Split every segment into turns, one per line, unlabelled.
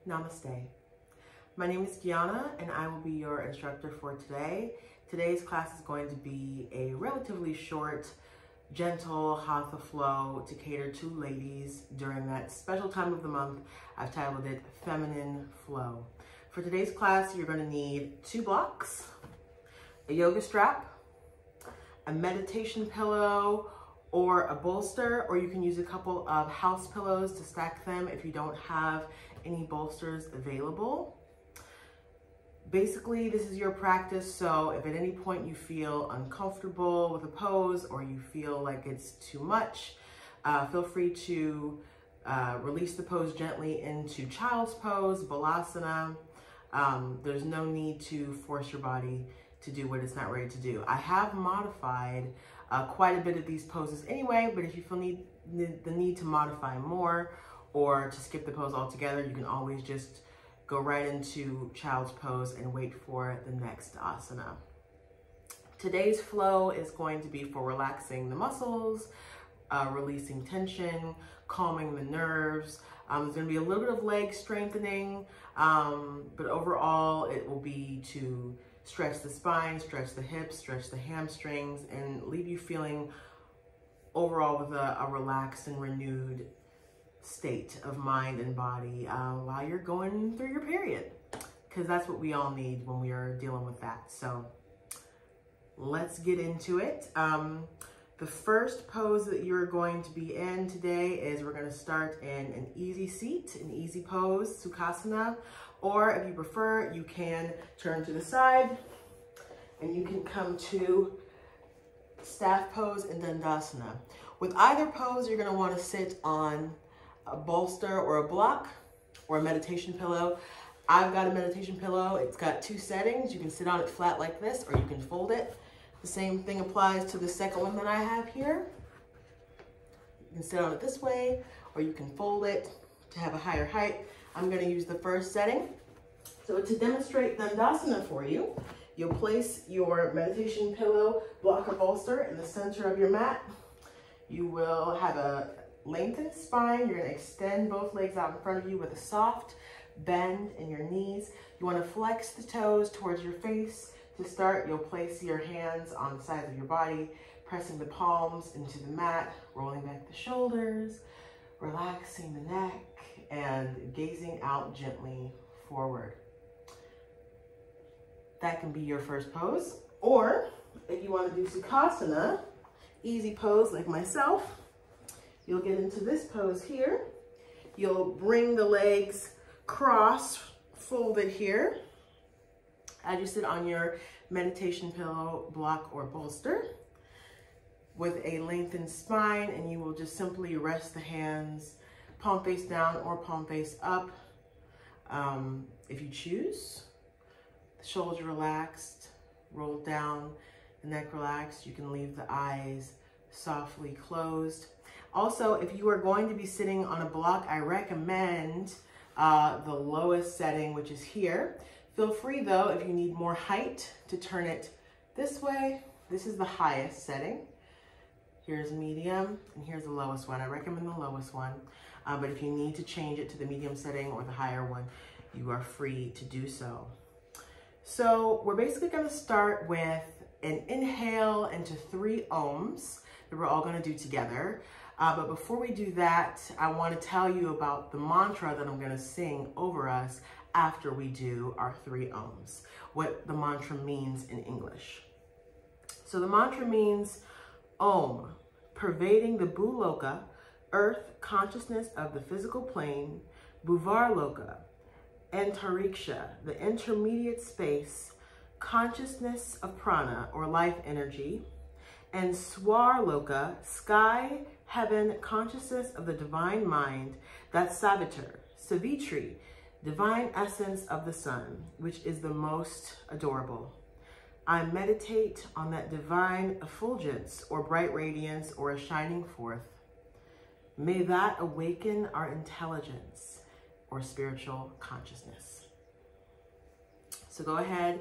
Namaste. My name is Guianna and I will be your instructor for today. Today's class is going to be a relatively short, gentle hatha flow to cater to ladies during that special time of the month. I've titled it Feminine Flow. For today's class, you're going to need 2 blocks, a yoga strap, a meditation pillow, or a bolster, or you can use a couple of house pillows to stack them if you don't have any bolsters available. Basically, this is your practice, so if at any point you feel uncomfortable with a pose or you feel like it's too much, feel free to release the pose gently into child's pose, balasana. There's no need to force your body to do what it's not ready to do. I have modified quite a bit of these poses anyway, but if you feel the need to modify more or to skip the pose altogether, you can always just go right into child's pose and wait for the next asana. Today's flow is going to be for relaxing the muscles, releasing tension, calming the nerves. There's going to be a little bit of leg strengthening, but overall it will be to stretch the spine, stretch the hips, stretch the hamstrings, and leave you feeling overall with a relaxed and renewed state of mind and body while you're going through your period, because that's what we all need when we are dealing with that. So let's get into it. The first pose that you're going to be in today is we're going to start in an easy seat, an easy pose, Sukhasana, or if you prefer, you can turn to the side and you can come to staff pose and Dandasana. With either pose, you're going to want to sit on a bolster or a block or a meditation pillow. I've got a meditation pillow. It's got 2 settings. You can sit on it flat like this, or you can fold it. The same thing applies to the second one that I have here. You can sit on it this way, or you can fold it to have a higher height. I'm going to use the first setting. So to demonstrate Dandasana for you, you'll place your meditation pillow, block, or bolster in the center of your mat. You will have a lengthened spine. You're going to extend both legs out in front of you with a soft bend in your knees. You want to flex the toes towards your face. To start, you'll place your hands on the sides of your body, pressing the palms into the mat, rolling back the shoulders, relaxing the neck, and gazing out gently forward. That can be your first pose. Or if you want to do Sukhasana, easy pose like myself, you'll get into this pose here. You'll bring the legs cross folded here as you sit on your meditation pillow, block, or bolster with a lengthened spine, and you will just simply rest the hands palm face down or palm face up if you choose. The shoulders relaxed, rolled down, the neck relaxed. You can leave the eyes softly closed. Also, if you are going to be sitting on a block, I recommend the lowest setting, which is here. Feel free though, if you need more height, to turn it this way. This is the highest setting. Here's medium, and here's the lowest one. I recommend the lowest one, but if you need to change it to the medium setting or the higher one, you are free to do so. So we're basically going to start with an inhale into 3 ohms that we're all going to do together. But before we do that, I want to tell you about the mantra that I'm going to sing over us after we do our 3 ohms, what the mantra means in English. So the mantra means Om, pervading the Bhuloka, earth consciousness of the physical plane, Bhuvarloka, Antariksha, the intermediate space, consciousness of prana or life energy, and Swarloka, sky, heaven, consciousness of the divine mind, that's Savitri, divine essence of the sun, which is the most adorable. I meditate on that divine effulgence or bright radiance or a shining forth. May that awaken our intelligence or spiritual consciousness. So go ahead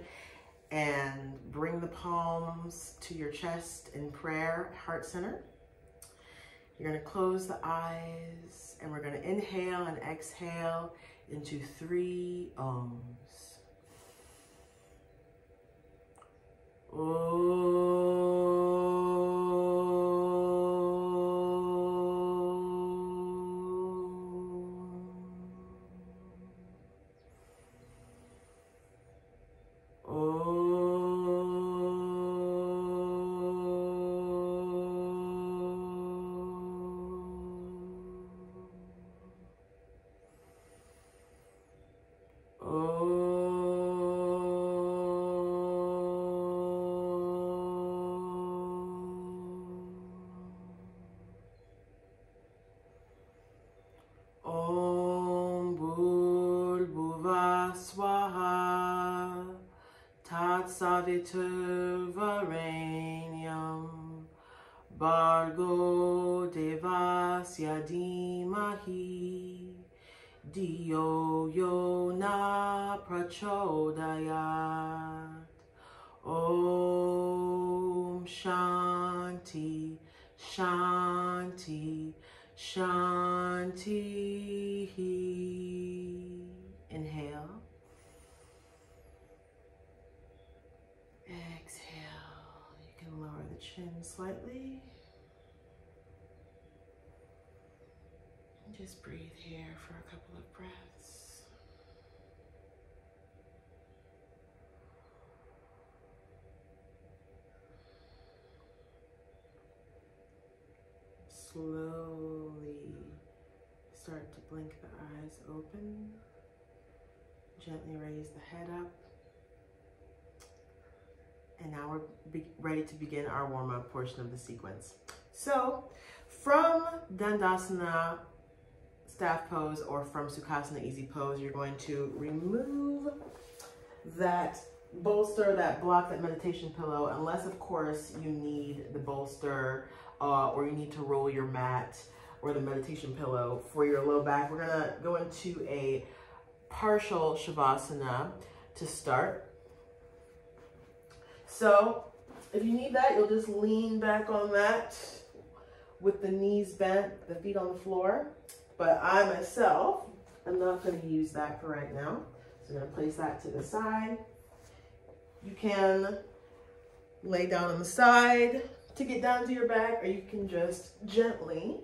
and bring the palms to your chest in prayer, heart center. You're going to close the eyes and we're going to inhale and exhale into 3 Oms. Om Bhurrbhuva Swaha Tat Saviturvarenyam Bhargo Devasya Dhimahi Diyo Yona Prachodayat. Om Shanti Shanti Shanti. Inhale. Exhale. You can lower the chin slightly. And just breathe here for a couple of breaths. Slowly start to blink the eyes open. Gently raise the head up. And now we're ready to begin our warm-up portion of the sequence. So, from Dandasana staff pose or from Sukhasana easy pose, you're going to remove that bolster, that block, that meditation pillow, unless of course you need the bolster or you need to roll your mat or the meditation pillow for your low back. We're gonna go into a partial Shavasana to start. So if you need that, you'll just lean back on that with the knees bent, the feet on the floor. But I myself am not going to use that for right now. So I'm going to place that to the side. You can lay down on the side to get down to your back, or you can just gently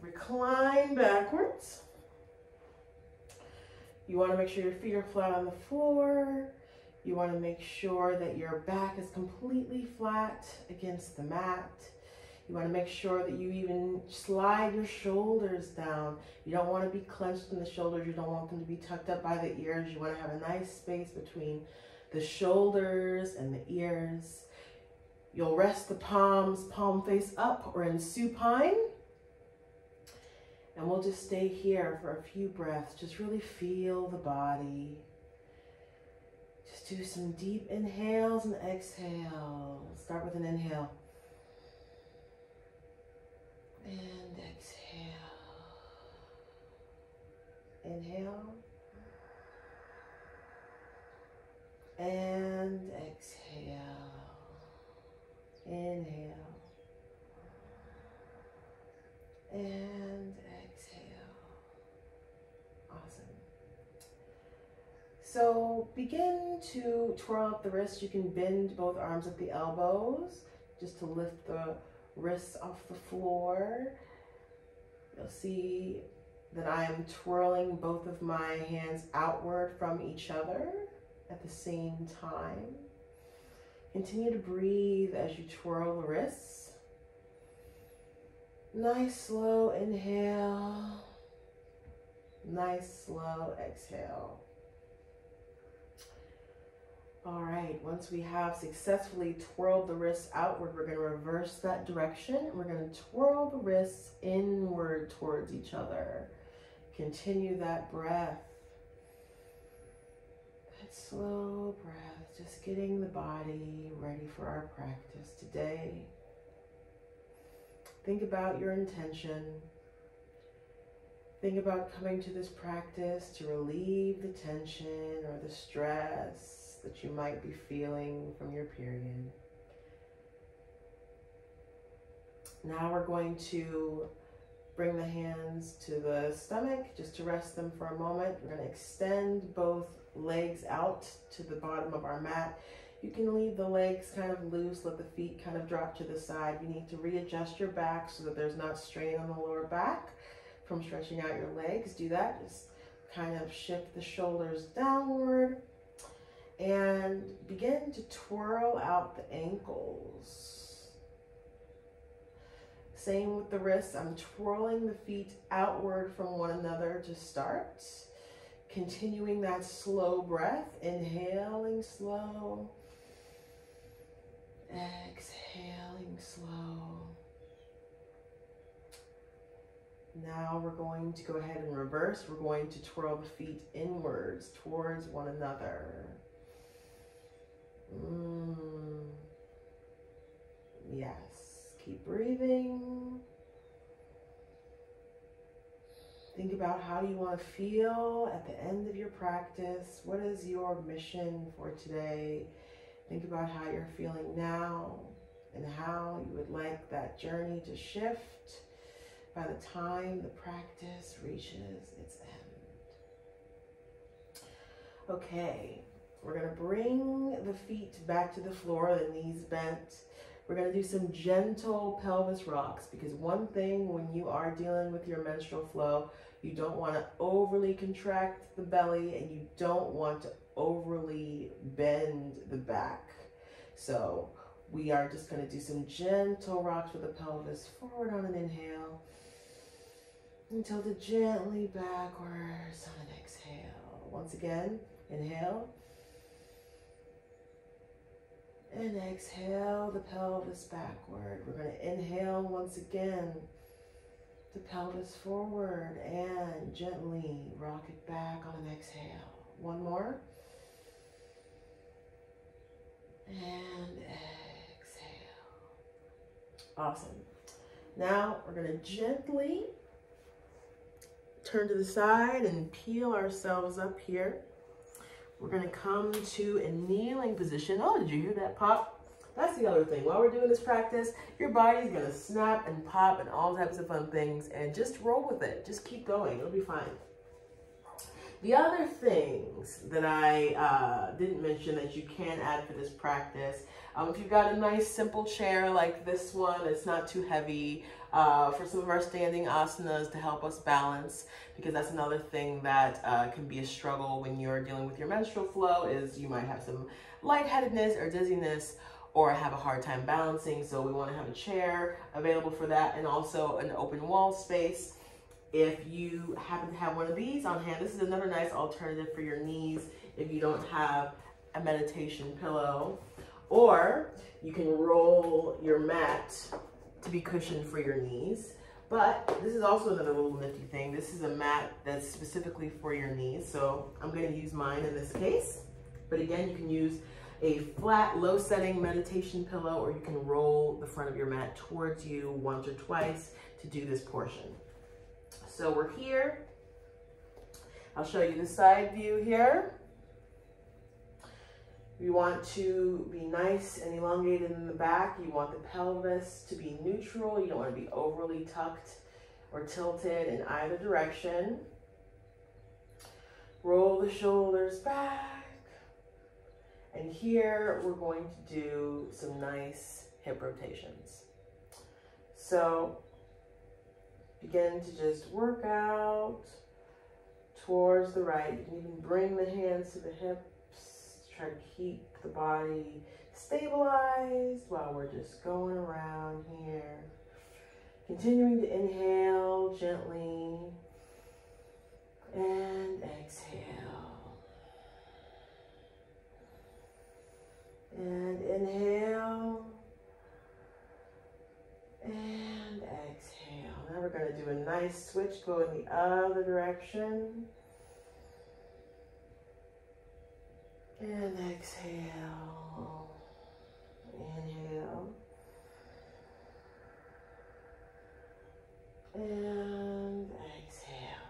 recline backwards. You want to make sure your feet are flat on the floor. You want to make sure that your back is completely flat against the mat. You want to make sure that you even slide your shoulders down. You don't want to be clenched in the shoulders. You don't want them to be tucked up by the ears. You want to have a nice space between the shoulders and the ears. You'll rest the palms, palm face up or in supine. And we'll just stay here for a few breaths. Just really feel the body. Just do some deep inhales and exhales. Start with an inhale. And exhale. Inhale. And exhale. Inhale. And exhale. Awesome. So begin to twirl up the wrists. You can bend both arms at the elbows just to lift the wrists off the floor. You'll see that I am twirling both of my hands outward from each other at the same time. Continue to breathe as you twirl the wrists. Nice slow inhale. Nice slow exhale. All right, once we have successfully twirled the wrists outward, we're going to reverse that direction. And we're going to twirl the wrists inward towards each other. Continue that breath. That slow breath, just getting the body ready for our practice today. Think about your intention. Think about coming to this practice to relieve the tension or the stress that you might be feeling from your period. Now we're going to bring the hands to the stomach just to rest them for a moment. We're going to extend both legs out to the bottom of our mat. You can leave the legs kind of loose, let the feet kind of drop to the side. You need to readjust your back so that there's not strain on the lower back from stretching out your legs. Do that. Just kind of shift the shoulders downward and begin to twirl out the ankles. Same with the wrists. I'm twirling the feet outward from one another to start. Continuing that slow breath, inhaling slow, exhaling slow. Now we're going to go ahead and reverse. We're going to twirl the feet inwards towards one another. Yes, keep breathing. Think about how you want to feel at the end of your practice. What is your mission for today? Think about how you're feeling now and how you would like that journey to shift by the time the practice reaches its end. Okay, we're going to bring the feet back to the floor, the knees bent. We're going to do some gentle pelvis rocks, because one thing when you are dealing with your menstrual flow, you don't want to overly contract the belly and you don't want to overly bend the back. So we are just going to do some gentle rocks with the pelvis forward on an inhale and tilt it gently backwards on an exhale. Once again, inhale and exhale the pelvis backward. We're going to inhale once again, the pelvis forward, and gently rock it back on an exhale. One more. And exhale. Awesome. Now we're going to gently turn to the side and peel ourselves up here. We're going to come to a kneeling position. Oh, did you hear that pop? That's the other thing. While we're doing this practice, your body's going to snap and pop and all types of fun things, and just roll with it. Just keep going. It'll be fine. The other things that I didn't mention that you can add for this practice, if you've got a nice simple chair like this one, it's not too heavy, for some of our standing asanas to help us balance, because that's another thing that can be a struggle when you're dealing with your menstrual flow, is you might have some lightheadedness or dizziness, or have a hard time balancing. So we want to have a chair available for that, and also an open wall space. If you happen to have one of these on hand, this is another nice alternative for your knees if you don't have a meditation pillow. Or you can roll your mat to be cushioned for your knees. But this is also another little nifty thing. This is a mat that's specifically for your knees, so I'm going to use mine in this case. But again, you can use a flat, low-setting meditation pillow, or you can roll the front of your mat towards you once or twice to do this portion. So we're here. I'll show you the side view here. You want to be nice and elongated in the back. You want the pelvis to be neutral. You don't want to be overly tucked or tilted in either direction. Roll the shoulders back. And here we're going to do some nice hip rotations. So begin to just work out towards the right. You can even bring the hands to the hips. Try to keep the body stabilized while we're just going around here. Continuing to inhale gently and exhale. And inhale and exhale. Now we're going to do a nice switch, go in the other direction. And exhale. Inhale. And exhale.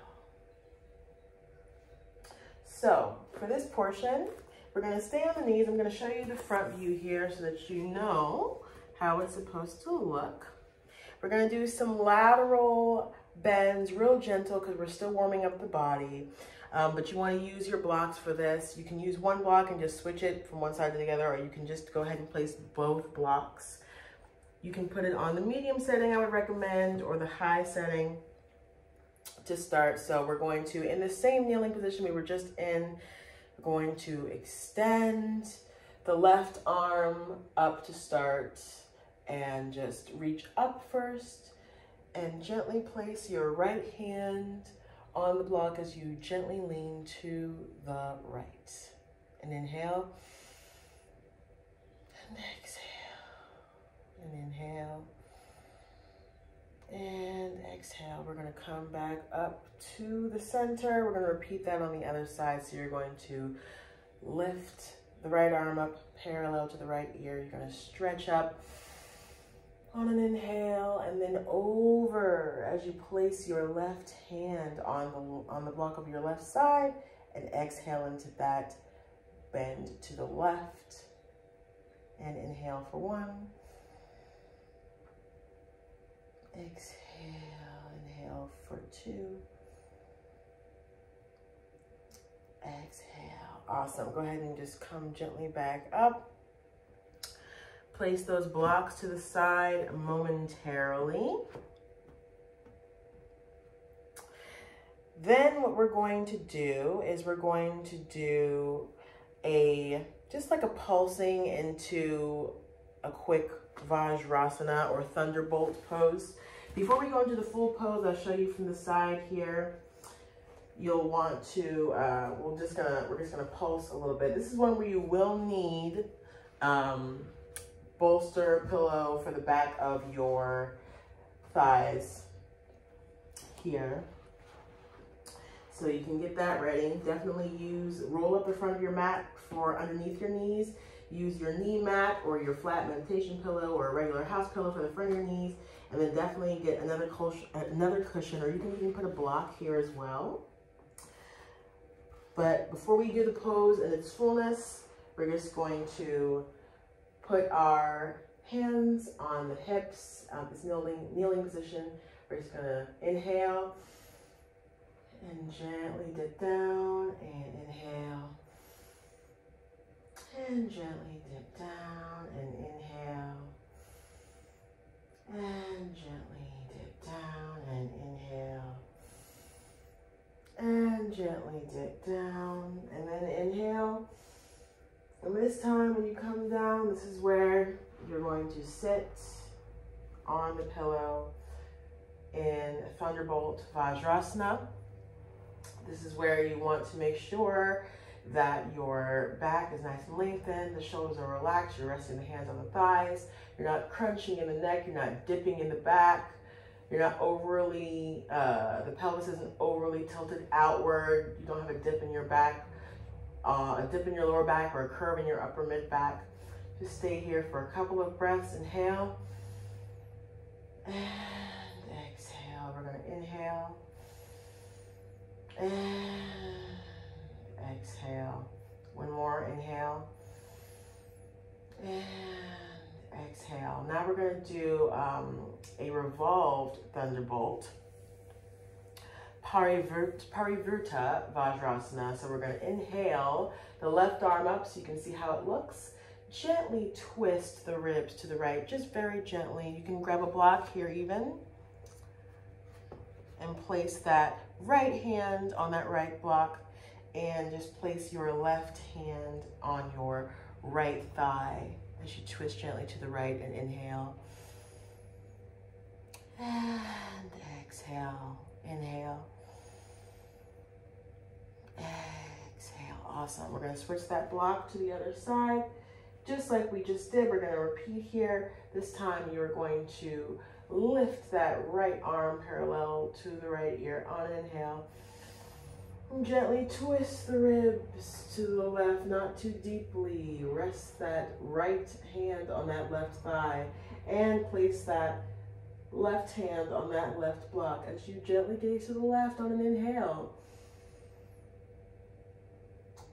So for this portion, we're going to stay on the knees. I'm going to show you the front view here so that you know how it's supposed to look. We're gonna do some lateral bends, real gentle, because we're still warming up the body. But you want to use your blocks for this. You can use one block and just switch it from one side to the other, or you can just go ahead and place both blocks. You can put it on the medium setting, I would recommend, or the high setting to start. So we're going to, in the same kneeling position we were just in, we're going to extend the left arm up to start and just reach up first and gently place your right hand on the block as you gently lean to the right. And inhale and exhale and inhale and exhale. We're going to come back up to the center. We're going to repeat that on the other side. So you're going to lift the right arm up parallel to the right ear. You're going to stretch up on an inhale and then over as you place your left hand on the block of your left side and exhale into that bend to the left and inhale for 1. Exhale, inhale for 2. Exhale. Awesome. Go ahead and just come gently back up. Place those blocks to the side momentarily. Then what we're going to do is we're going to do just like a pulsing into a quick Vajrasana or Thunderbolt pose. Before we go into the full pose, I'll show you from the side here. You'll want to, we're just gonna pulse a little bit. This is one where you will need bolster pillow for the back of your thighs here. So you can get that ready. Definitely roll up the front of your mat for underneath your knees. Use your knee mat or your flat meditation pillow or a regular house pillow for the front of your knees. And then definitely get another cushion, or you can even put a block here as well. But before we do the pose in its fullness, we're just going to put our hands on the hips, this kneeling position. We're just gonna inhale and gently dip down and inhale. And gently dip down and inhale. And gently dip down and inhale. And gently dip down and then inhale. And this time when you come down, this is where you're going to sit on the pillow in Thunderbolt Vajrasana. This is where you want to make sure that your back is nice and lengthened, the shoulders are relaxed, you're resting the hands on the thighs, you're not crunching in the neck, you're not dipping in the back, you're not overly, the pelvis isn't overly tilted outward, you don't have a dip in your back, a dip in your lower back or a curve in your upper mid back. Just stay here for a couple of breaths. Inhale and exhale. We're going to inhale and exhale. One more. Inhale and exhale. Now we're going to do a revolved Thunderbolt. Parivruta Vajrasana. So we're going to inhale the left arm up so you can see how it looks. Gently twist the ribs to the right, just very gently. You can grab a block here even and place that right hand on that right block and just place your left hand on your right thigh as you twist gently to the right and inhale. And exhale. Inhale. Exhale. Awesome. We're going to switch that block to the other side. Just like we just did, we're going to repeat here. This time you're going to lift that right arm parallel to the right ear on an inhale. And gently twist the ribs to the left, not too deeply. Rest that right hand on that left thigh and place that left hand on that left block as you gently gaze to the left on an inhale.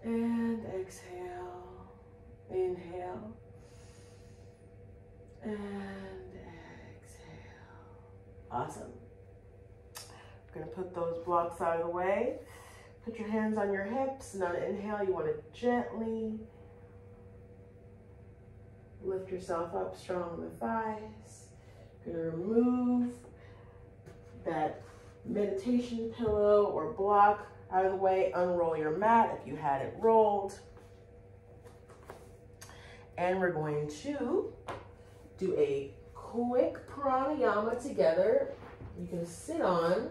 And exhale. Inhale. And exhale. Awesome. We're gonna put those blocks out of the way. Put your hands on your hips, and on an inhale, you want to gently lift yourself up strong in the thighs. You're gonna remove that meditation pillow or block out of the way. Unroll your mat if you had it rolled. And we're going to do a quick pranayama together. You can sit on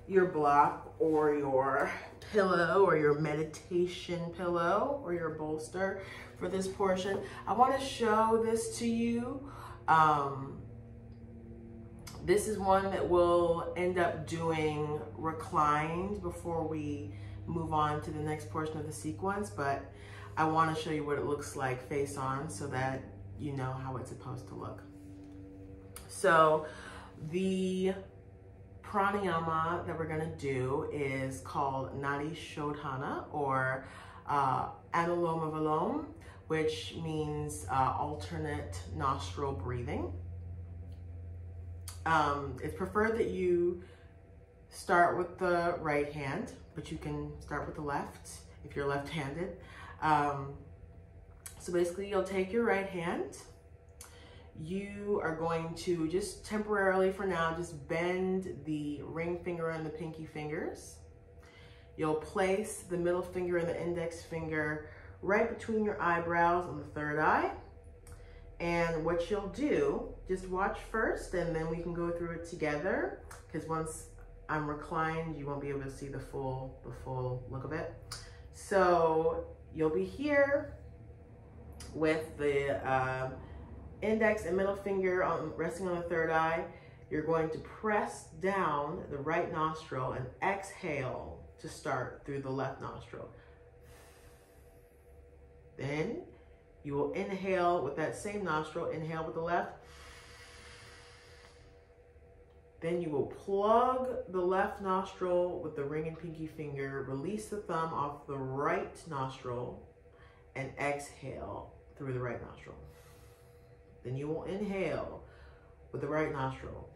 your block or your pillow or your meditation pillow or your bolster for this portion. I want to show this to you. This is one that we'll end up doing reclined before we move on to the next portion of the sequence, but I want to show you what it looks like face on so that you know how it's supposed to look. So the pranayama that we're going to do is called Nadi Shodhana, or Anuloma Viloma, which means alternate nostril breathing. It's preferred that you start with the right hand, but you can start with the left if you're left-handed. So basically you'll take your right hand. You are going to just temporarily for now, just bend the ring finger and the pinky fingers. You'll place the middle finger and the index finger right between your eyebrows on the third eye. And what you'll do, just watch first and then we can go through it together, because once I'm reclined, you won't be able to see the full look of it. So you'll be here with the index and middle finger resting on the third eye. You're going to press down the right nostril and exhale to start through the left nostril. Then you will inhale with that same nostril, inhale with the left. Then you will plug the left nostril with the ring and pinky finger, release the thumb off the right nostril, and exhale through the right nostril. Then you will inhale with the right nostril.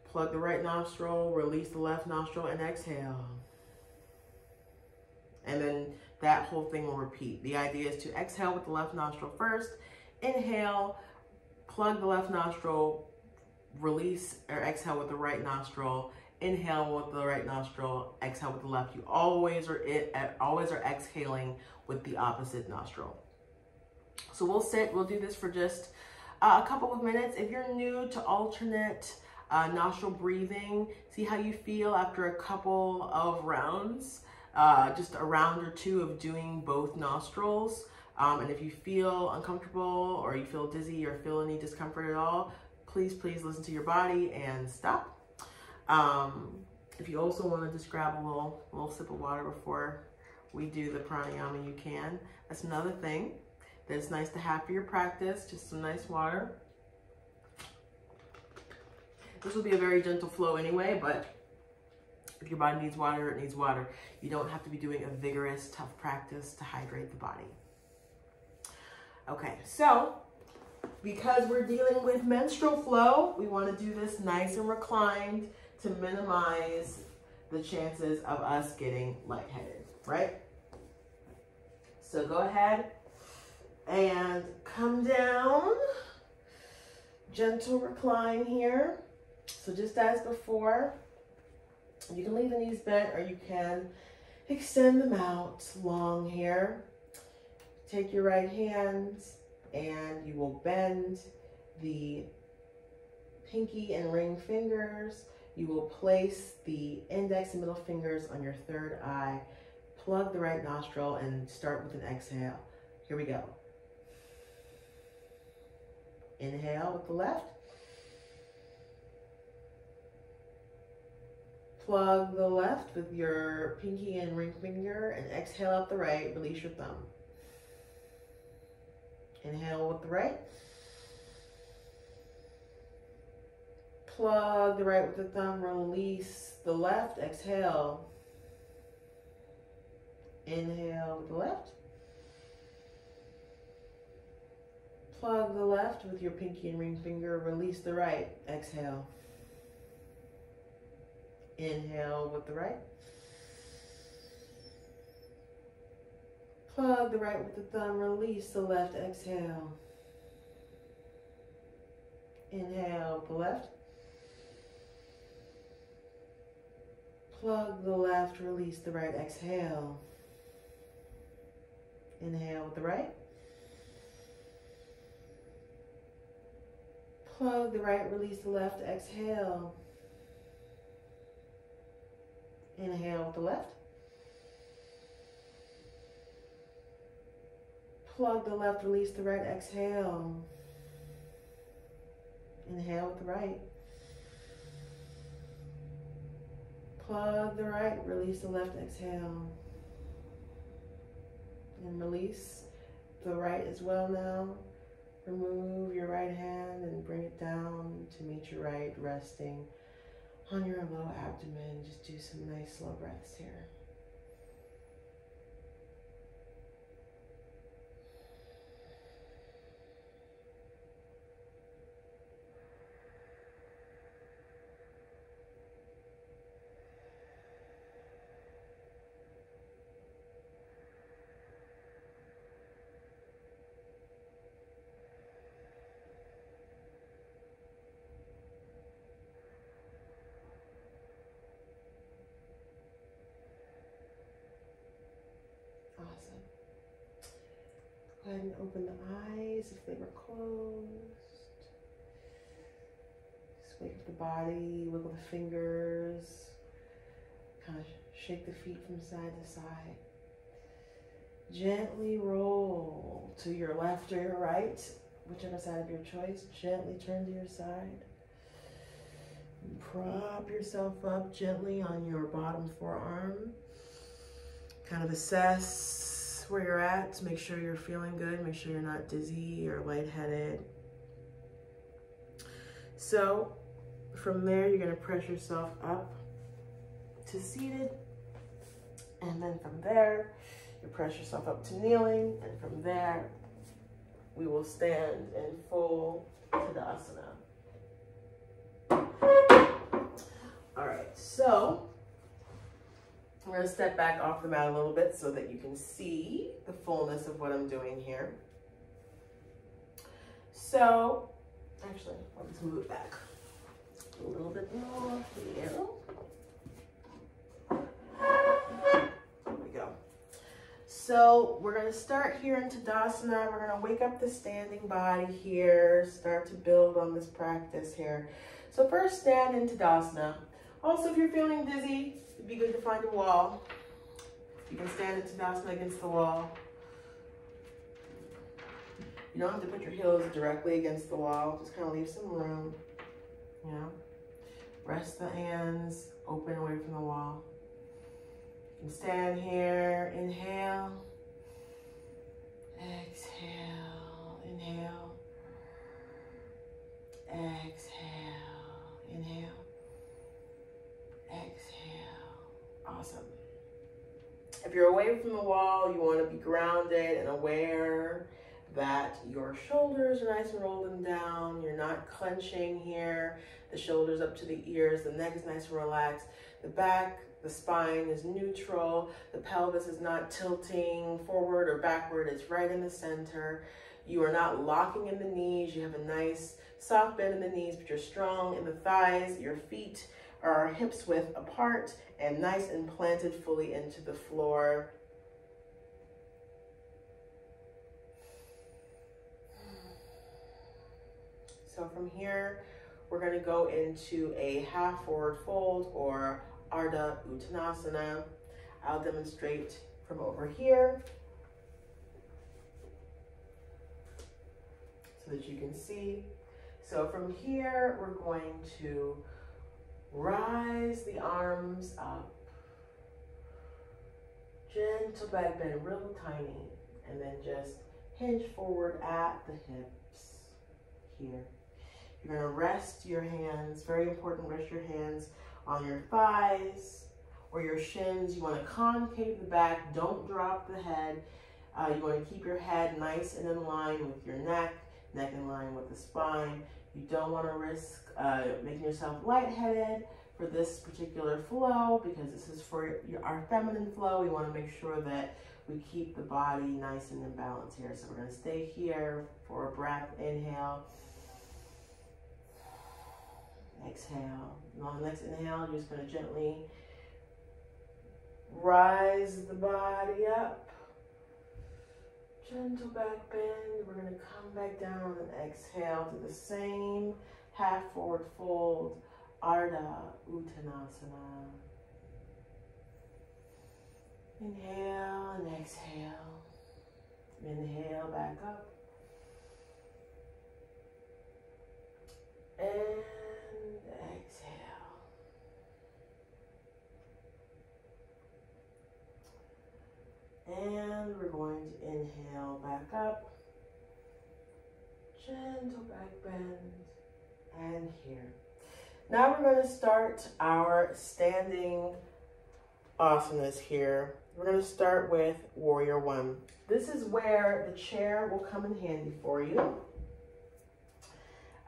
Plug the right nostril, release the left nostril, and exhale. And then that whole thing will repeat. The idea is to exhale with the left nostril first, inhale, plug the left nostril, release or exhale with the right nostril, inhale with the right nostril, exhale with the left. You always are exhaling with the opposite nostril. So we'll sit, we'll do this for just a couple of minutes. If you're new to alternate nostril breathing, see how you feel after a couple of rounds, just a round or two of doing both nostrils. And if you feel uncomfortable or you feel dizzy or feel any discomfort at all, please listen to your body and stop. If you also want to just grab a little sip of water before we do the pranayama, you can. That's another thing that's nice to have for your practice, just some nice water. This will be a very gentle flow anyway, but if your body needs water, it needs water. You don't have to be doing a vigorous, tough practice to hydrate the body. Okay, so because we're dealing with menstrual flow, we want to do this nice and reclined to minimize the chances of us getting lightheaded, right? So go ahead and come down, gentle recline here. So just as before, you can leave the knees bent or you can extend them out long here. Take your right hand and you will bend the pinky and ring fingers. You will place the index and middle fingers on your third eye. Plug the right nostril and start with an exhale. Here we go. Inhale with the left. Plug the left with your pinky and ring finger and exhale out the right. Release your thumb. Inhale with the right. Plug the right with the thumb. Release the left. Exhale. Inhale with the left. Plug the left with your pinky and ring finger. Release the right. Exhale. Inhale with the right. Plug the right with the thumb. Release the left. Exhale. Inhale with the left. Plug the left. Release the right. Exhale. Inhale with the right. Plug the right, release the left, exhale. Inhale with the left. Plug the left, release the right, exhale. Inhale with the right. Plug the right, release the left, exhale. And release the right as well now. Remove your right hand and bring it down to meet your right, resting on your low abdomen. Just do some nice slow breaths here. Awesome. Go ahead and open the eyes if they were closed. Just wake up the body, wiggle the fingers, kind of shake the feet from side to side. Gently roll to your left or your right, whichever side of your choice. Gently turn to your side. And prop yourself up gently on your bottom forearm. Kind of assess where you're at to make sure you're feeling good, make sure you're not dizzy or lightheaded. So from there, you're gonna press yourself up to seated. And then from there, you press yourself up to kneeling. And from there, we will stand in full Tadasana. All right, so I'm going to step back off the mat a little bit so that you can see the fullness of what I'm doing here. So, actually, I'll just move it back a little bit more here. There we go. So we're going to start here in Tadasana. We're going to wake up the standing body here, start to build on this practice here. So first, stand in Tadasana. Also, if you're feeling dizzy, it'd be good to find a wall. You can stand in Tadasana against the wall. You don't have to put your heels directly against the wall. Just kind of leave some room, you know. Rest the hands open away from the wall. You can stand here, inhale, exhale, inhale, exhale, inhale. Exhale. Awesome. If you're away from the wall, you want to be grounded and aware that your shoulders are nice and rolling down. You're not clenching here. The shoulders up to the ears. The neck is nice and relaxed. The back, the spine is neutral. The pelvis is not tilting forward or backward. It's right in the center. You are not locking in the knees. You have a nice soft bend in the knees, but you're strong in the thighs. Your feet are hips width apart and nice and planted fully into the floor. So from here, we're going to go into a half forward fold or Ardha Uttanasana. I'll demonstrate from over here so that you can see. So from here, we're going to rise the arms up. Gentle back bend, real tiny. And then just hinge forward at the hips here. You're going to rest your hands, very important, rest your hands on your thighs or your shins. You want to concave the back, don't drop the head. You want to keep your head nice and in line with your neck. neck in line with the spine. You don't want to risk making yourself lightheaded for this particular flow, because this is for our feminine flow. We want to make sure that we keep the body nice and in balance here. So we're going to stay here for a breath. Inhale. Exhale. And on the next inhale, you're just going to gently rise the body up. Gentle back bend. We're going to come back down on an exhale to the same half forward fold, Ardha Uttanasana. Inhale and exhale. Inhale back up. And exhale. And we're going to inhale back up. Gentle back bend. And here. Now we're going to start our standing asanas here. We're going to start with Warrior One. This is where the chair will come in handy for you.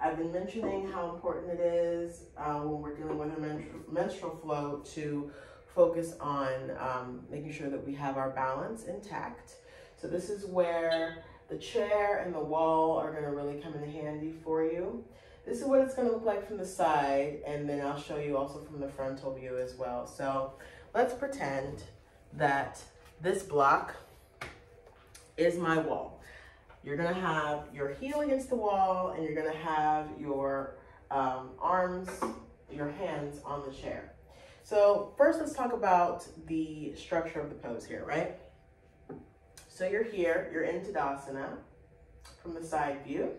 I've been mentioning how important it is when we're dealing with a menstrual flow to focus on making sure that we have our balance intact. So this is where the chair and the wall are going to really come in handy for you. This is what it's going to look like from the side, and then I'll show you also from the frontal view as well. So let's pretend that this block is my wall. You're going to have your heel against the wall, and you're going to have your arms, your hands on the chair. So first, let's talk about the structure of the pose here, right? So you're here, you're in Tadasana from the side view.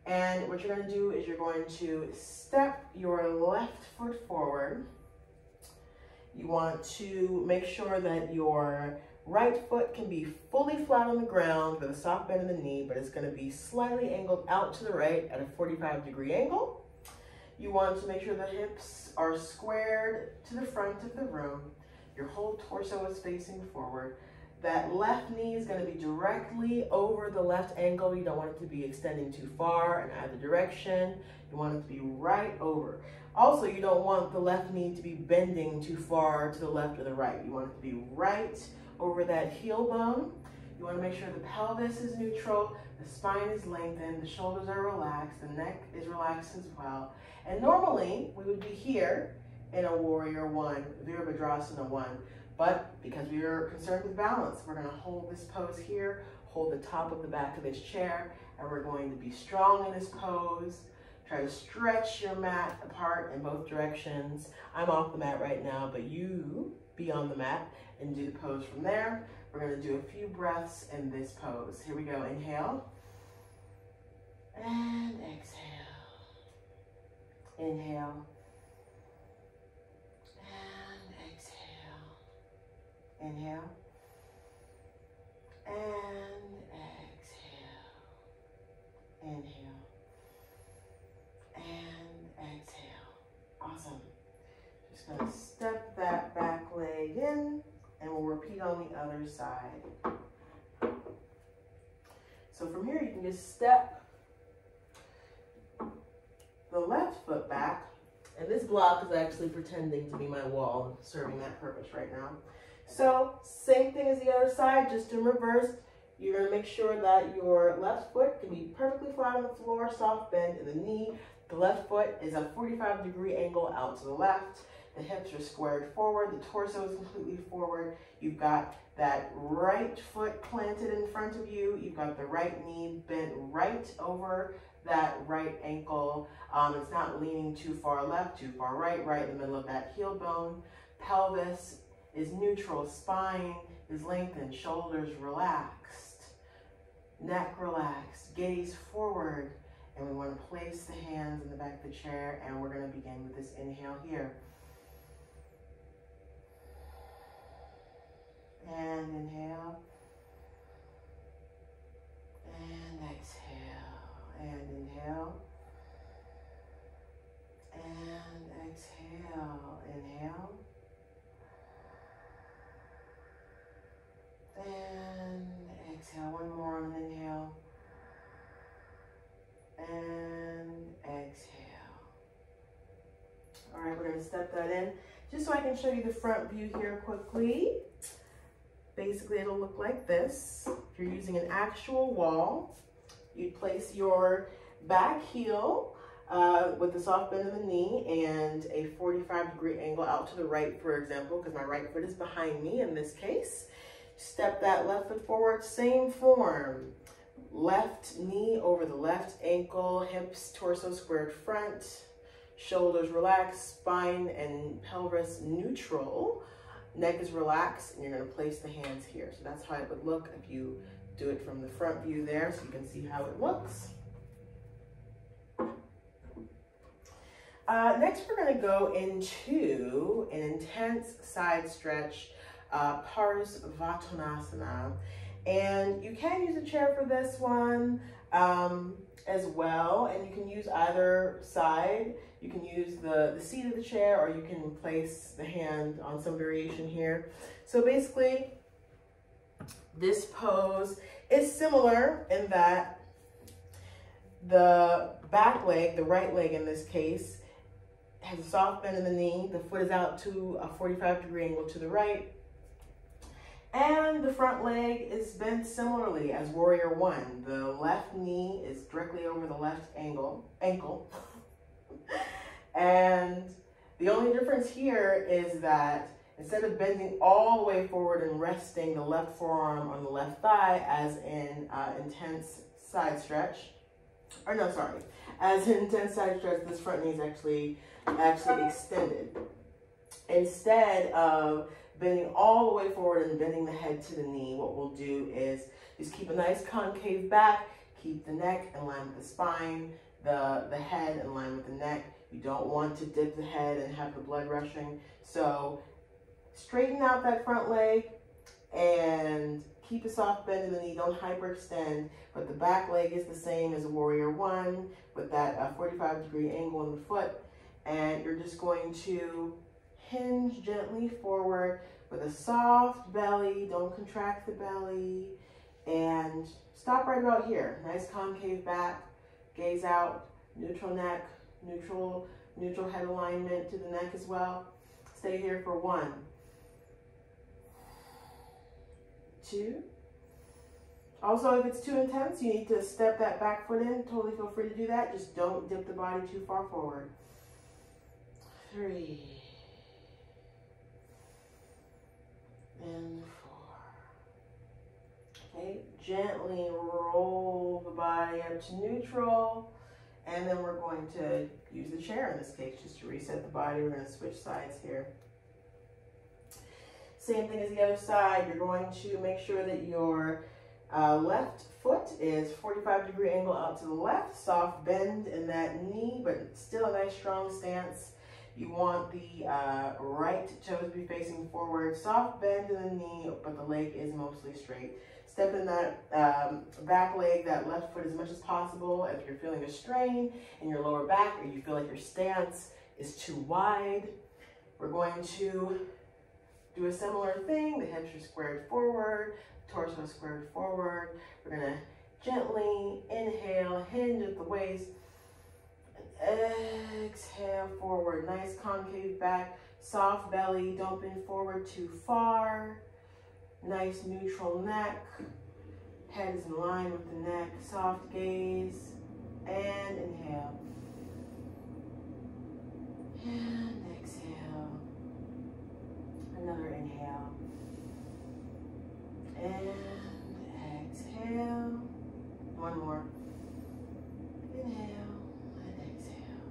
And what you're going to do is you're going to step your left foot forward. You want to make sure that your right foot can be fully flat on the ground with a soft bend in the knee, but it's going to be slightly angled out to the right at a 45-degree angle. You want to make sure the hips are squared to the front of the room. Your whole torso is facing forward. That left knee is going to be directly over the left ankle. You don't want it to be extending too far in either direction. You want it to be right over. Also, you don't want the left knee to be bending too far to the left or the right. You want it to be right over that heel bone. You want to make sure the pelvis is neutral, the spine is lengthened, the shoulders are relaxed, the neck is relaxed as well. And normally, we would be here in a Warrior One, Virabhadrasana One. But because we are concerned with balance, we're going to hold this pose here, hold the top of the back of this chair, and we're going to be strong in this pose. Try to stretch your mat apart in both directions. I'm off the mat right now, but you be on the mat and do the pose from there. We're going to do a few breaths in this pose. Here we go. Inhale. And exhale. Inhale. Inhale, and exhale, inhale, and exhale. Awesome. Just gonna step that back leg in, and we'll repeat on the other side. So from here, you can just step the left foot back, and this block is actually pretending to be my wall, serving that purpose right now. So same thing as the other side, just in reverse. You're going to make sure that your left foot can be perfectly flat on the floor, soft bend in the knee. The left foot is a 45-degree angle out to the left. The hips are squared forward. The torso is completely forward. You've got that right foot planted in front of you. You've got the right knee bent right over that right ankle. It's not leaning too far left, too far right, right in the middle of that heel bone. Pelvis is neutral, spine is lengthened, shoulders relaxed, neck relaxed, gaze forward, and we want to place the hands in the back of the chair, and we're going to begin with this inhale here. And inhale, and exhale, and inhale, and exhale, inhale, and exhale. One more on an inhale. Just so I can show you the front view here quickly. Basically, it'll look like this. If you're using an actual wall, you'd place your back heel with the soft bend of the knee and a 45-degree angle out to the right, for example, because my right foot is behind me in this case. Step that left foot forward, same form. Left knee over the left ankle, hips, torso squared front, shoulders relaxed, spine and pelvis neutral. Neck is relaxed, and you're going to place the hands here. So that's how it would look if you do it from the front view there, so you can see how it looks. Next, we're going to go into an intense side stretch, Parsvattanasana. And you can use a chair for this one as well, and you can use either side. You can use the seat of the chair, or you can place the hand on some variation here. So basically, this pose is similar in that the back leg, the right leg in this case, has a soft bend in the knee. The foot is out to a 45-degree angle to the right. And the front leg is bent similarly as Warrior One. The left knee is directly over the left ankle. And the only difference here is that instead of bending all the way forward and resting the left forearm on the left thigh as in intense side stretch, as in intense side stretch, this front knee is actually extended. Instead of bending all the way forward and bending the head to the knee, what we'll do is just keep a nice concave back, keep the neck in line with the spine, the head in line with the neck. You don't want to dip the head and have the blood rushing. So straighten out that front leg and keep a soft bend in the knee. Don't hyperextend, but the back leg is the same as a Warrior One with that 45-degree angle in the foot. And you're just going to hinge gently forward with a soft belly. Don't contract the belly. And stop right about here. Nice concave back, gaze out, neutral neck, neutral head alignment to the neck as well. Stay here for 1, 2. Also, if it's too intense, you need to step that back foot in. Totally feel free to do that. Just don't dip the body too far forward. 3. And 4. Okay, gently roll the body up to neutral. And then we're going to use the chair in this case just to reset the body. We're going to switch sides here. Same thing as the other side. You're going to make sure that your left foot is 45-degree angle out to the left. Soft bend in that knee, but still a nice strong stance. You want the right toes to be facing forward. Soft bend in the knee, but the leg is mostly straight. Step in that back leg, that left foot as much as possible. If you're feeling a strain in your lower back or you feel like your stance is too wide, we're going to do a similar thing. The hips are squared forward, torso squared forward. We're going to gently inhale, hinge at the waist. Exhale forward, nice concave back, soft belly, don't bend forward too far. Nice neutral neck, head is in line with the neck, soft gaze, and inhale. And exhale. Another inhale. And exhale. One more. Inhale and exhale.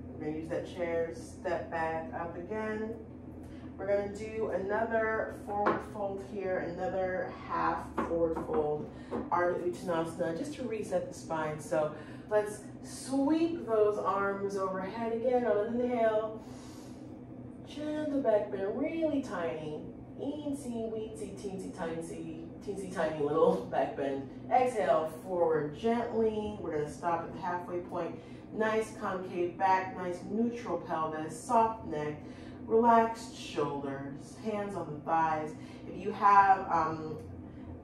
We're going to use that chair, step back up again. We're going to do another forward fold here, another half forward fold, Ardha Uttanasana, just to reset the spine. So let's sweep those arms overhead again on an inhale. Gentle back bend, really tiny, eensy, weensy, teensy, tiny little back bend. Exhale, forward gently. We're going to stop at the halfway point. Nice concave back, nice neutral pelvis, soft neck. Relaxed shoulders, hands on the thighs. If you have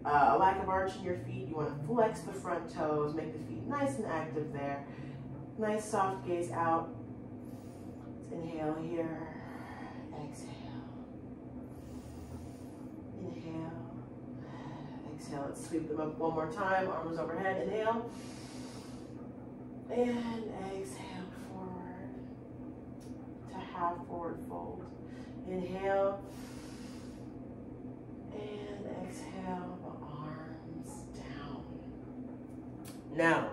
a lack of arch in your feet, you want to flex the front toes, make the feet nice and active there. Nice soft gaze out. Inhale here, exhale. Inhale, exhale. Let's sweep them up one more time, arms overhead, inhale. And exhale forward to half forward fold. Inhale. And exhale, the arms down. Now,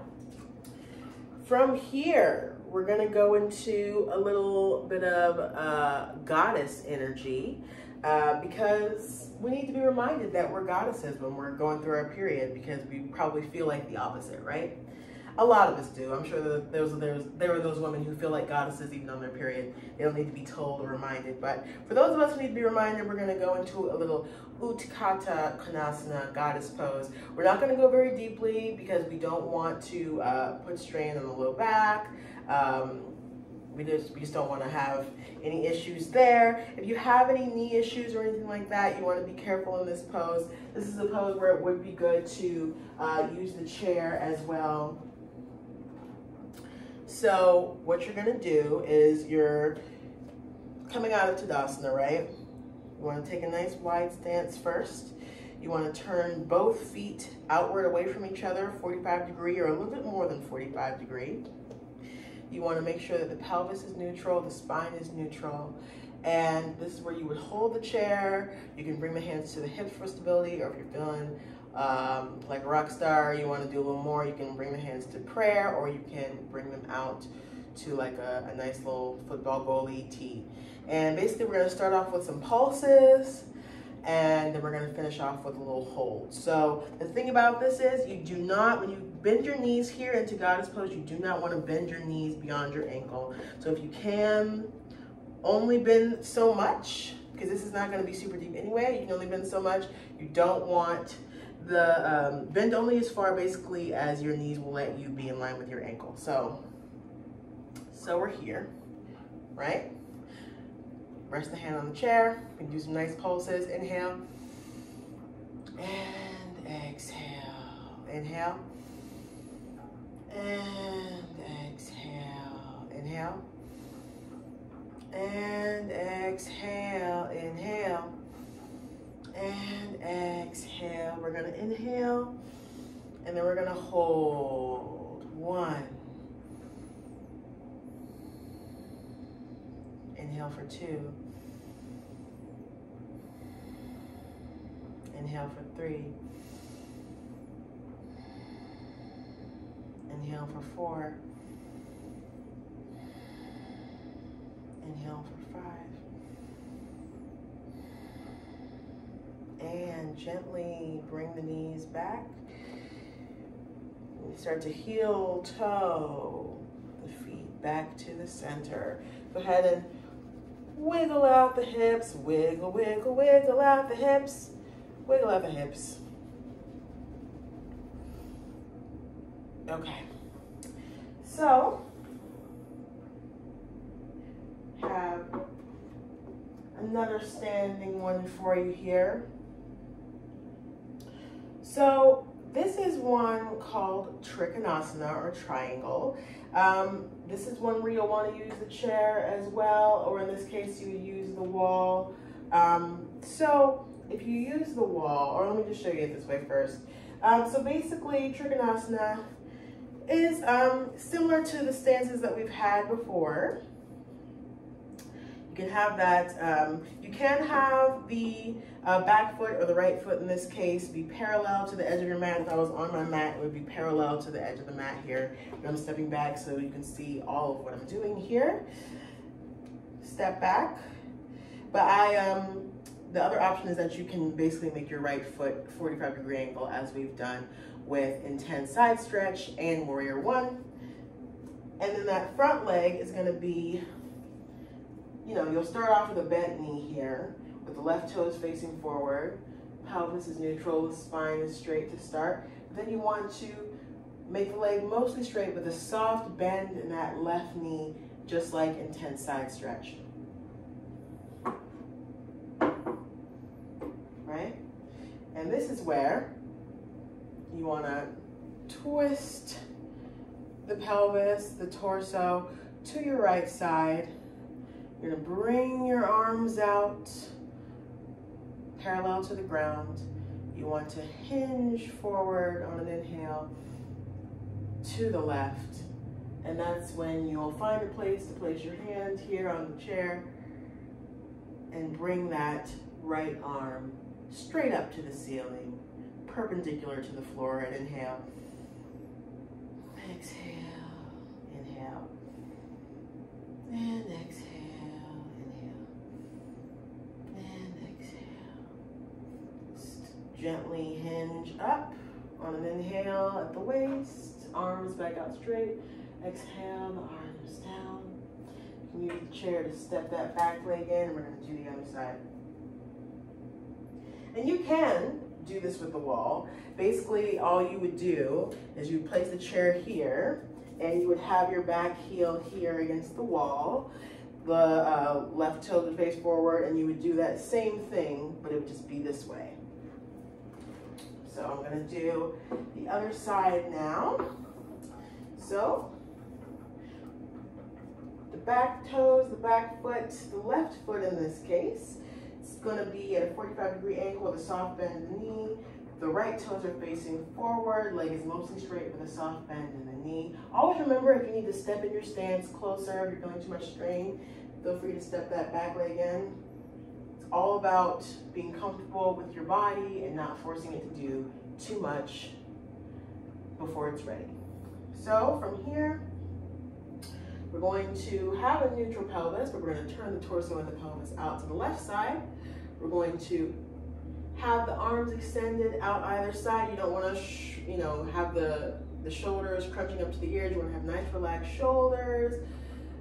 from here, we're gonna go into a little bit of goddess energy because we need to be reminded that we're goddesses when we're going through our period, because we probably feel like the opposite, right? A lot of us do. I'm sure that there were those women who feel like goddesses even on their period. They don't need to be told or reminded. But for those of us who need to be reminded, we're going to go into a little Utthita Konasana, goddess pose. We're not going to go very deeply because we don't want to put strain on the low back. We just don't want to have any issues there. If you have any knee issues or anything like that, you want to be careful in this pose. This is a pose where it would be good to use the chair as well. So what you're gonna do is you're coming out of Tadasana, right? You wanna take a nice wide stance first. You wanna turn both feet outward away from each other, 45 degree or a little bit more than 45 degree. You wanna make sure that the pelvis is neutral, the spine is neutral. And this is where you would hold the chair. You can bring the hands to the hips for stability, or if you're feeling like a rock star, you want to do a little more, you can bring the hands to prayer, or you can bring them out to like a nice little football goalie tee. And basically we're going to start off with some pulses, and then we're going to finish off with a little hold. So the thing about this is, you do not, when you bend your knees here into goddess pose, you do not want to bend your knees beyond your ankle. So if you can only bend so much, because this is not going to be super deep anyway, you can only bend so much. You don't want the bend only as far basically as your knees will let you be in line with your ankle. So we're here, right? Rest the hand on the chair. We can do some nice pulses. Inhale and exhale. Inhale and exhale. Inhale and exhale. Inhale and exhale. We're gonna inhale, and then we're gonna hold. 1. Inhale for 2. Inhale for 3. Inhale for 4. Inhale for 5. And gently bring the knees back. You start to heel toe the feet back to the center. Go ahead and wiggle out the hips. Wiggle, wiggle, wiggle out the hips. Wiggle out the hips. Okay. So, have another standing one for you here. So this is one called Trikonasana, or triangle. This is one where you'll want to use the chair as well, or in this case you would use the wall. So if you use the wall, or let me just show you it this way first. So basically Trikonasana is similar to the stances that we've had before. You can have that, you can have the back foot, or the right foot in this case, be parallel to the edge of your mat. If I was on my mat, it would be parallel to the edge of the mat here. And I'm stepping back so you can see all of what I'm doing here. Step back. But the other option is that you can basically make your right foot 45-degree angle, as we've done with intense side stretch and warrior 1. And then that front leg is going to be, you know, you'll start off with a bent knee here, with the left toes facing forward, pelvis is neutral, the spine is straight to start. But then you want to make the leg mostly straight with a soft bend in that left knee, just like intense side stretch. Right? And this is where you want to twist the pelvis, the torso to your right side, You're gonna bring your arms out parallel to the ground. You want to hinge forward on an inhale to the left. And that's when you'll find a place to place your hand here on the chair and bring that right arm straight up to the ceiling, perpendicular to the floor, and inhale. Exhale, inhale, and exhale, inhale, and exhale. Just gently hinge up on an inhale at the waist, arms back out straight. Exhale, the arms down. You can use the chair to step that back leg in, and we're going to do the other side. And you can do this with the wall. Basically, all you would do is you would place the chair here, and you would have your back heel here against the wall, the left toe to face forward, and you would do that same thing, but it would just be this way. So I'm going to do the other side now. So the back toes, the back foot, the left foot in this case, it's going to be at a 45-degree angle with a soft bend in the knee. The right toes are facing forward, leg is mostly straight with a soft bend in the knee. Always remember, if you need to step in your stance closer, if you're feeling too much strain, feel free to step that back leg in. It's all about being comfortable with your body and not forcing it to do too much before it's ready. So from here, we're going to have a neutral pelvis, but we're going to turn the torso and the pelvis out to the left side. We're going to have the arms extended out either side. You don't want to, have the shoulders crunching up to the ears. You want to have nice relaxed shoulders,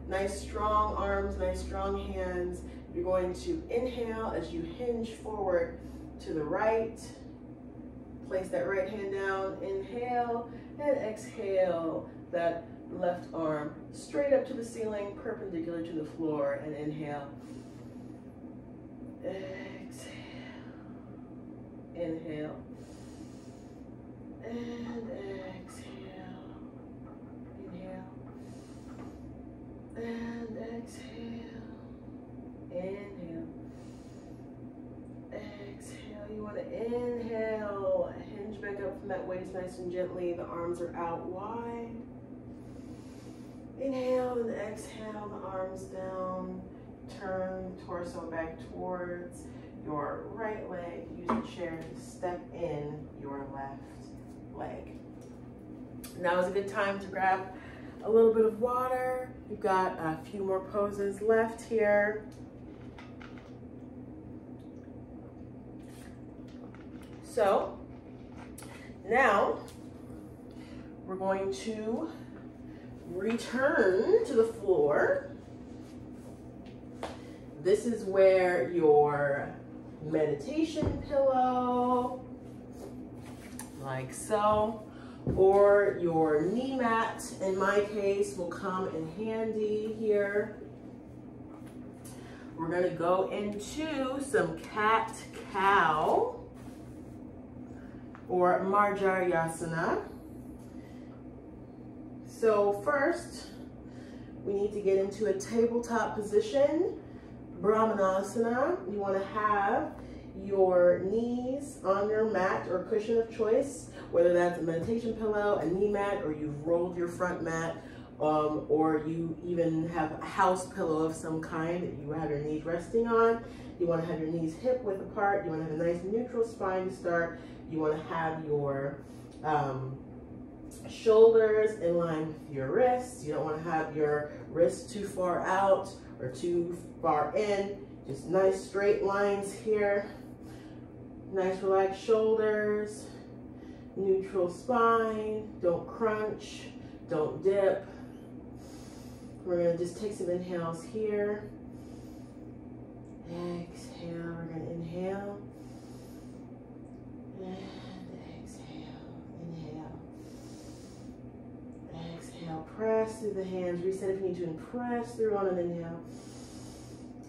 nice strong arms, nice strong hands. You're going to inhale as you hinge forward to the right. Place that right hand down, inhale, and exhale that left arm straight up to the ceiling, perpendicular to the floor, and inhale. Exhale. Inhale. And exhale. Inhale. And exhale. Inhale. Exhale. You want to inhale, hinge back up from that waist nice and gently. The arms are out wide. Inhale and exhale, the arms down. Turn torso back towards your right leg. Use the chair to step in your left leg. Now is a good time to grab a little bit of water. You've got a few more poses left here. So now we're going to return to the floor. This is where your meditation pillow, like so, or your knee mat, in my case, will come in handy here. We're going to go into some cat-cow or Marjaryasana. So first, we need to get into a tabletop position, Brahmanasana. You want to have your knees on your mat or cushion of choice, whether that's a meditation pillow, a knee mat, or you've rolled your front mat, or you even have a house pillow of some kind that you have your knees resting on. You want to have your knees hip width apart. You want to have a nice neutral spine to start. You want to have your shoulders in line with your wrists. You don't want to have your wrists too far out or too far in. Just nice straight lines here. Nice relaxed shoulders. Neutral spine. Don't crunch. Don't dip. We're going to just take some inhales here. Exhale. We're going to inhale. And exhale. Inhale. Exhale. Press through the hands. Reset if you need to, and press through on an inhale.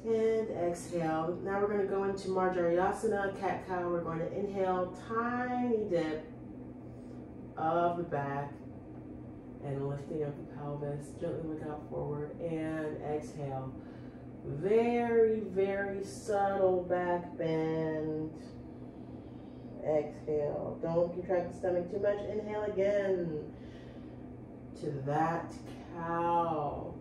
And exhale. Now we're going to go into Marjaryasana, cat-cow. We're going to inhale, tiny dip of the back and lifting up the pelvis. Gently look out forward, and exhale. Very, very subtle back bend. Exhale. Don't contract the stomach too much. Inhale again to that cow.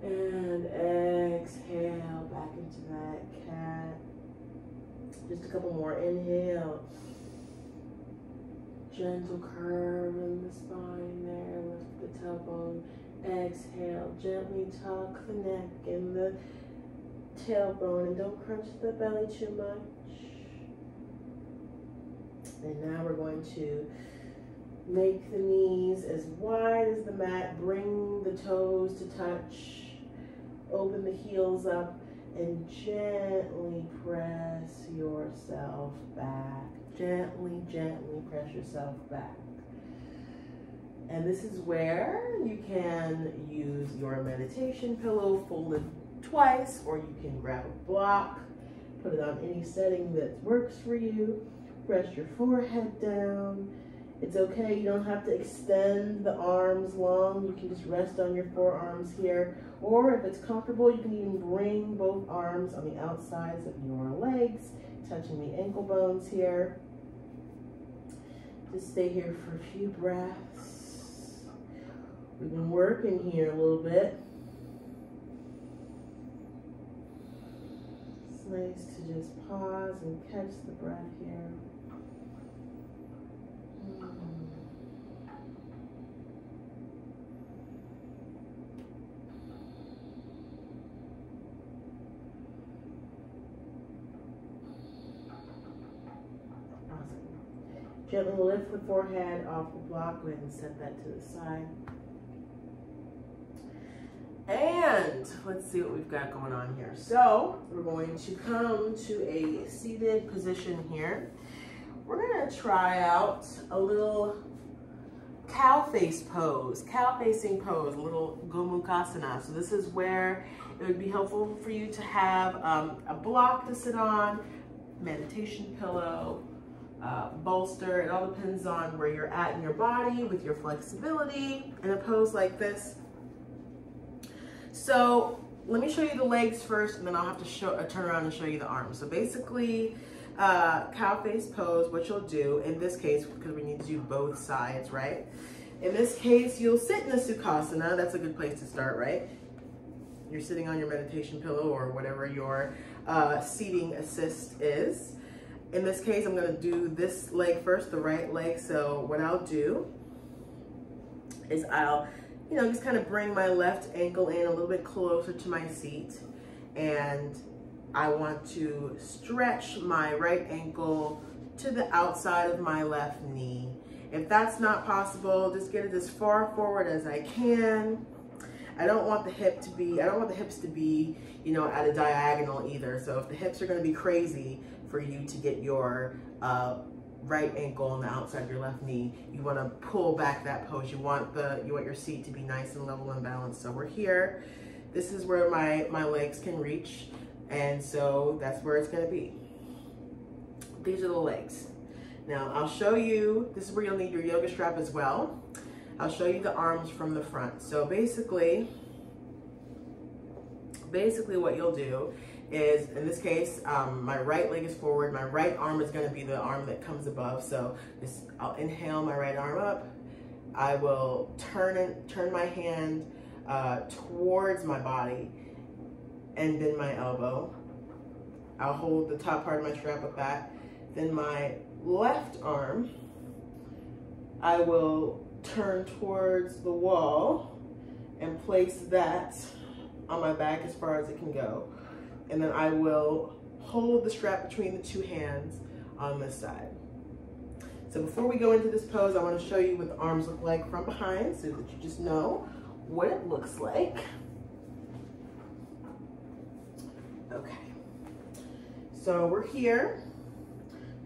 And exhale back into that cat. Just a couple more. Inhale. Gentle curve in the spine there. Lift the tailbone. Exhale. Gently tuck the neck and the tailbone. And don't crunch the belly too much. And now we're going to make the knees as wide as the mat. Bring the toes to touch. Open the heels up and gently press yourself back. Gently, gently press yourself back. And this is where you can use your meditation pillow folded twice, or you can grab a block, put it on any setting that works for you. Press your forehead down. It's okay, you don't have to extend the arms long. You can just rest on your forearms here. Or if it's comfortable, you can even bring both arms on the outsides of your legs, touching the ankle bones here. Just stay here for a few breaths. We've been working here a little bit. It's nice to just pause and catch the breath here. Gently lift the forehead off the block. Go ahead and set that to the side. And let's see what we've got going on here. So we're going to come to a seated position here. We're going to try out a little cow face pose, cow facing pose, a little Gomukhasana. So this is where it would be helpful for you to have a block to sit on, meditation pillow, bolster. It all depends on where you're at in your body with your flexibility in a pose like this. So let me show you the legs first, and then I'll have to turn around and show you the arms. So basically, cow face pose, what you'll do in this case, because we need to do both sides, right? In this case, you'll sit in a Sukhasana. That's a good place to start, right? You're sitting on your meditation pillow or whatever your seating assist is. In this case, I'm gonna do this leg first, the right leg. So what I'll do is I'll, just kind of bring my left ankle in a little bit closer to my seat. And I want to stretch my right ankle to the outside of my left knee. If that's not possible, just get it as far forward as I can. I don't want the hips to be, at a diagonal either. So if the hips are gonna be crazy for you to get your right ankle on the outside of your left knee, you wanna pull back that pose. You want your seat to be nice and level and balanced. So we're here. This is where my legs can reach. And so that's where it's gonna be. These are the legs. Now I'll show you, this is where you'll need your yoga strap as well. I'll show you the arms from the front. So basically what you'll do is, in this case, my right leg is forward, my right arm is gonna be the arm that comes above. So I'll inhale my right arm up. I will turn my hand towards my body and bend my elbow. I'll hold the top part of my strap with that. Then my left arm, I will turn towards the wall and place that on my back as far as it can go. And then I will hold the strap between the two hands on this side. So before we go into this pose, I want to show you what the arms look like from behind so that you just know what it looks like. Okay, so we're here.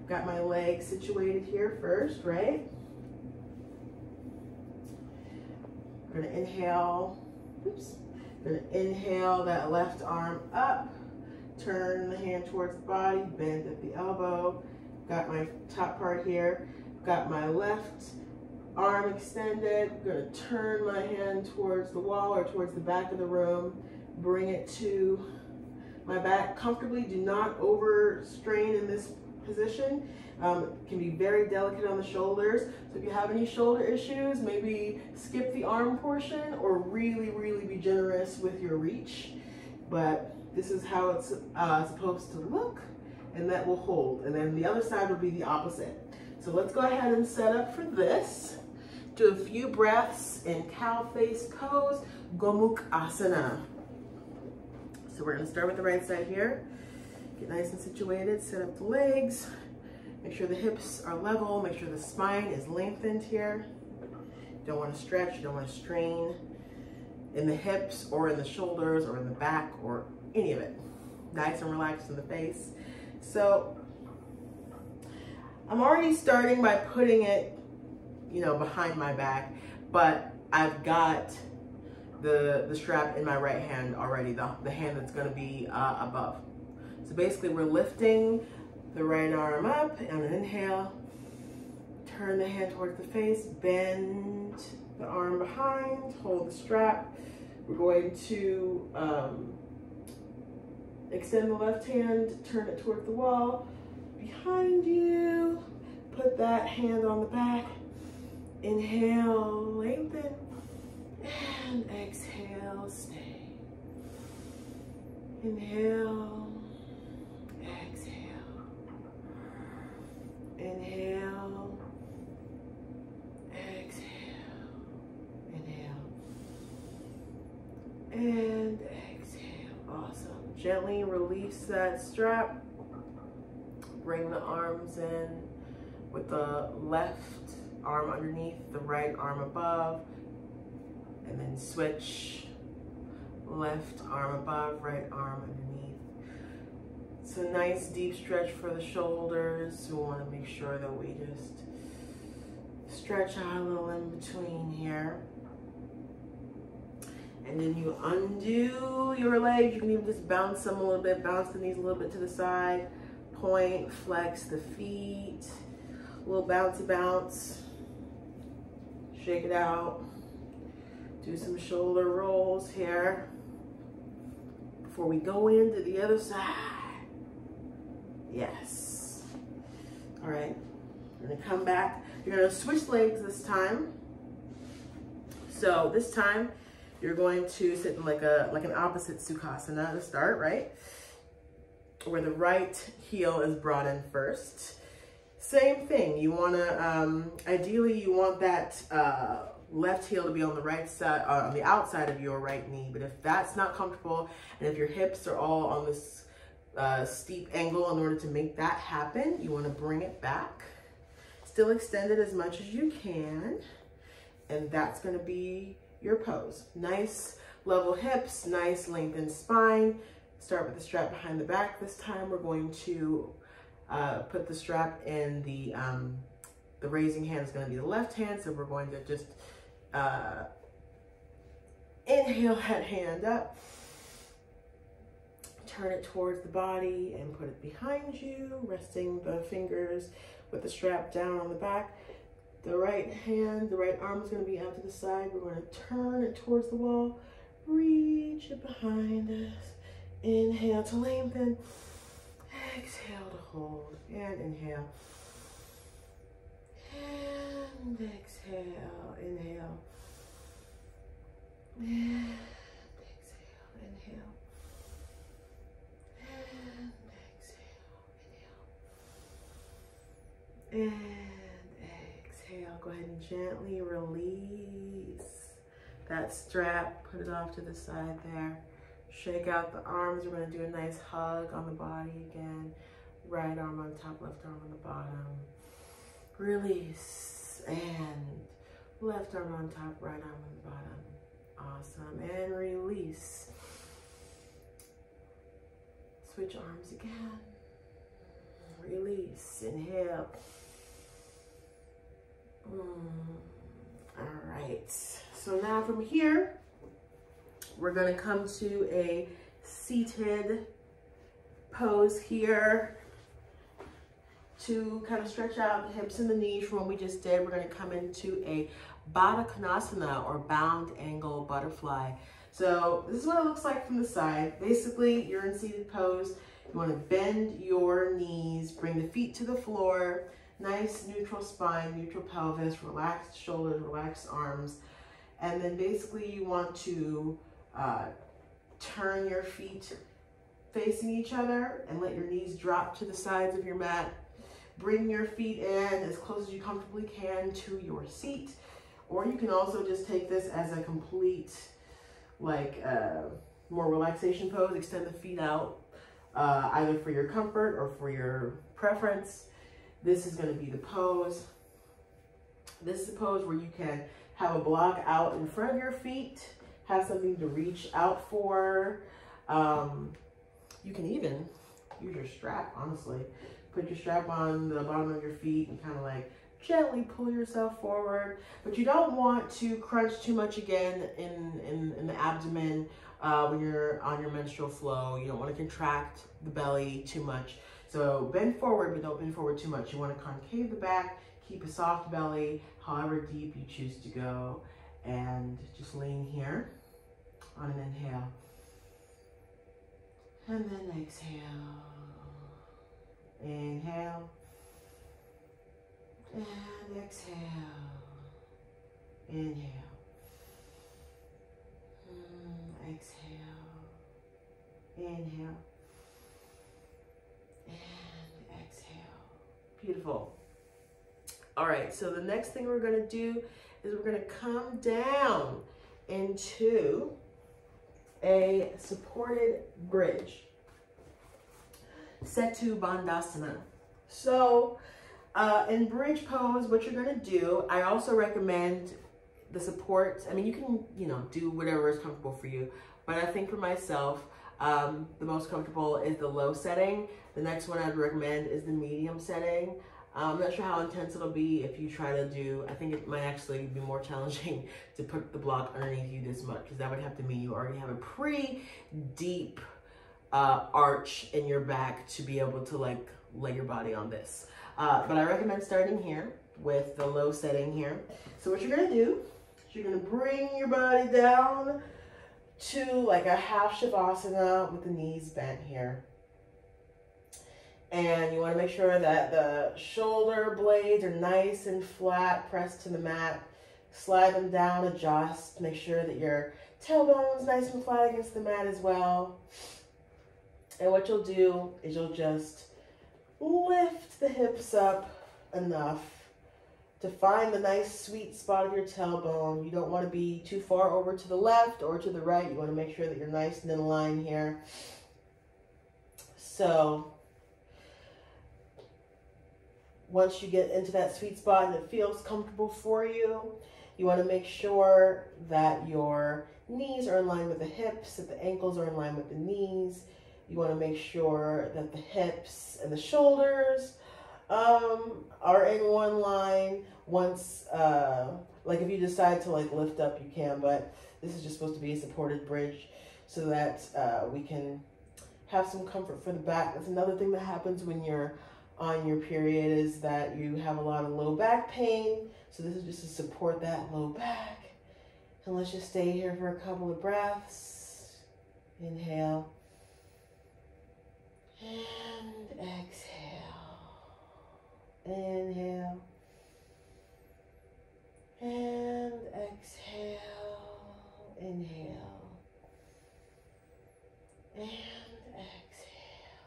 Got my legs situated here first, right? I'm gonna inhale, inhale that left arm up, turn the hand towards the body, bend at the elbow. Got my top part here, got my left arm extended. I'm gonna turn my hand towards the wall or towards the back of the room, bring it to back comfortably. Do not overstrain in this position. It can be very delicate on the shoulders. So if you have any shoulder issues, maybe skip the arm portion or really, really be generous with your reach. But this is how it's supposed to look, and that will hold. And then the other side will be the opposite. So let's go ahead and set up for this. Do a few breaths in cow face pose, Gomukh Asana. So we're gonna start with the right side here. Get nice and situated, set up the legs. Make sure the hips are level, make sure the spine is lengthened here. You don't wanna stretch, you don't wanna strain in the hips or in the shoulders or in the back or any of it. Nice and relaxed in the face. So I'm already starting by putting it, you know, behind my back, but I've got the strap in my right hand already, the hand that's gonna be above. So basically we're lifting the right arm up on an inhale, turn the hand towards the face, bend the arm behind, hold the strap. We're going to extend the left hand, turn it toward the wall, behind you, put that hand on the back, inhale, lengthen, and exhale, stay. Inhale, exhale, inhale, exhale, inhale, and exhale. Awesome. Gently release that strap. Bring the arms in with the left arm underneath, the right arm above, and then switch. Left arm above, right arm underneath. It's a nice deep stretch for the shoulders. We want to make sure that we just stretch out a little in between here. And then you undo your legs. You can even just bounce them a little bit, bounce the knees a little bit to the side, point, flex the feet, a little bouncy bounce, shake it out. Do some shoulder rolls here before we go into the other side. Yes. All right, we're gonna come back. You're gonna switch legs this time. So this time, you're going to sit in like an opposite Sukhasana to start, right? Where the right heel is brought in first. Same thing, you wanna, ideally you want that left heel to be on the right side, on the outside of your right knee. But if that's not comfortable, and if your hips are all on this steep angle, in order to make that happen, you wanna bring it back. Still extend it as much as you can. And that's gonna be your pose. Nice level hips, nice lengthened spine. Start with the strap behind the back. This time we're going to put the strap in the raising hand is going to be the left hand. So we're going to just inhale that hand up, turn it towards the body and put it behind you, resting the fingers with the strap down on the back. The right hand, the right arm is going to be out to the side. We're going to turn it towards the wall, reach it behind us. Inhale to lengthen, exhale to hold, and inhale. And exhale, inhale. And exhale, inhale. And exhale, inhale. And exhale, go ahead and gently release that strap, put it off to the side there. Shake out the arms. We're going to do a nice hug on the body again. Right arm on top, left arm on the bottom. Release and left arm on top, right arm on the bottom. Awesome. And release. Switch arms again. Release. Inhale. All right. So now from here, we're going to come to a seated pose here to kind of stretch out the hips and the knees from what we just did. We're going to come into a Baddha Konasana, or bound angle butterfly. So this is what it looks like from the side. Basically, you're in seated pose. You want to bend your knees, bring the feet to the floor, nice neutral spine, neutral pelvis, relaxed shoulders, relaxed arms. And then basically you want to turn your feet facing each other and let your knees drop to the sides of your mat. Bring your feet in as close as you comfortably can to your seat. Or you can also just take this as a complete, like, more relaxation pose. Extend the feet out, either for your comfort or for your preference. This is going to be the pose. This is a pose where you can have a block out in front of your feet, have something to reach out for. You can even use your strap, honestly. Put your strap on the bottom of your feet and kind of like gently pull yourself forward. But you don't want to crunch too much again in the abdomen when you're on your menstrual flow. You don't want to contract the belly too much. So bend forward, but don't bend forward too much. You want to concave the back, keep a soft belly, however deep you choose to go. And just lean here on an inhale. And then exhale. Inhale. And exhale. Inhale. Exhale. Inhale. And exhale. Beautiful. All right, so the next thing we're going to do is we're going to come down into a supported bridge. Setu Bandhasana. So in bridge pose, what you're going to do, I also recommend the support. I mean, you can, do whatever is comfortable for you. But I think for myself, the most comfortable is the low setting. The next one I'd recommend is the medium setting. I'm not sure how intense it'll be if you try to do, I think it might actually be more challenging to put the block underneath you this much, because that would have to mean you already have a pretty deep arch in your back to be able to like lay your body on this. But I recommend starting here with the low setting here. So what you're gonna do is you're gonna bring your body down to like a half shavasana with the knees bent here. And you want to make sure that the shoulder blades are nice and flat, pressed to the mat. Slide them down, adjust. Make sure that your tailbone's nice and flat against the mat as well. And what you'll do is you'll just lift the hips up enough to find the nice sweet spot of your tailbone. You don't want to be too far over to the left or to the right. You want to make sure that you're nice and in line here. So once you get into that sweet spot and it feels comfortable for you, you want to make sure that your knees are in line with the hips, that the ankles are in line with the knees. You want to make sure that the hips and the shoulders are in one line. Once, like if you decide to like lift up, you can, but this is just supposed to be a supported bridge so that we can have some comfort for the back. That's another thing that happens when you're on your period, is that you have a lot of low back pain. So this is just to support that low back. And let's just stay here for a couple of breaths. Inhale. And exhale. Inhale. And exhale. Inhale. And exhale.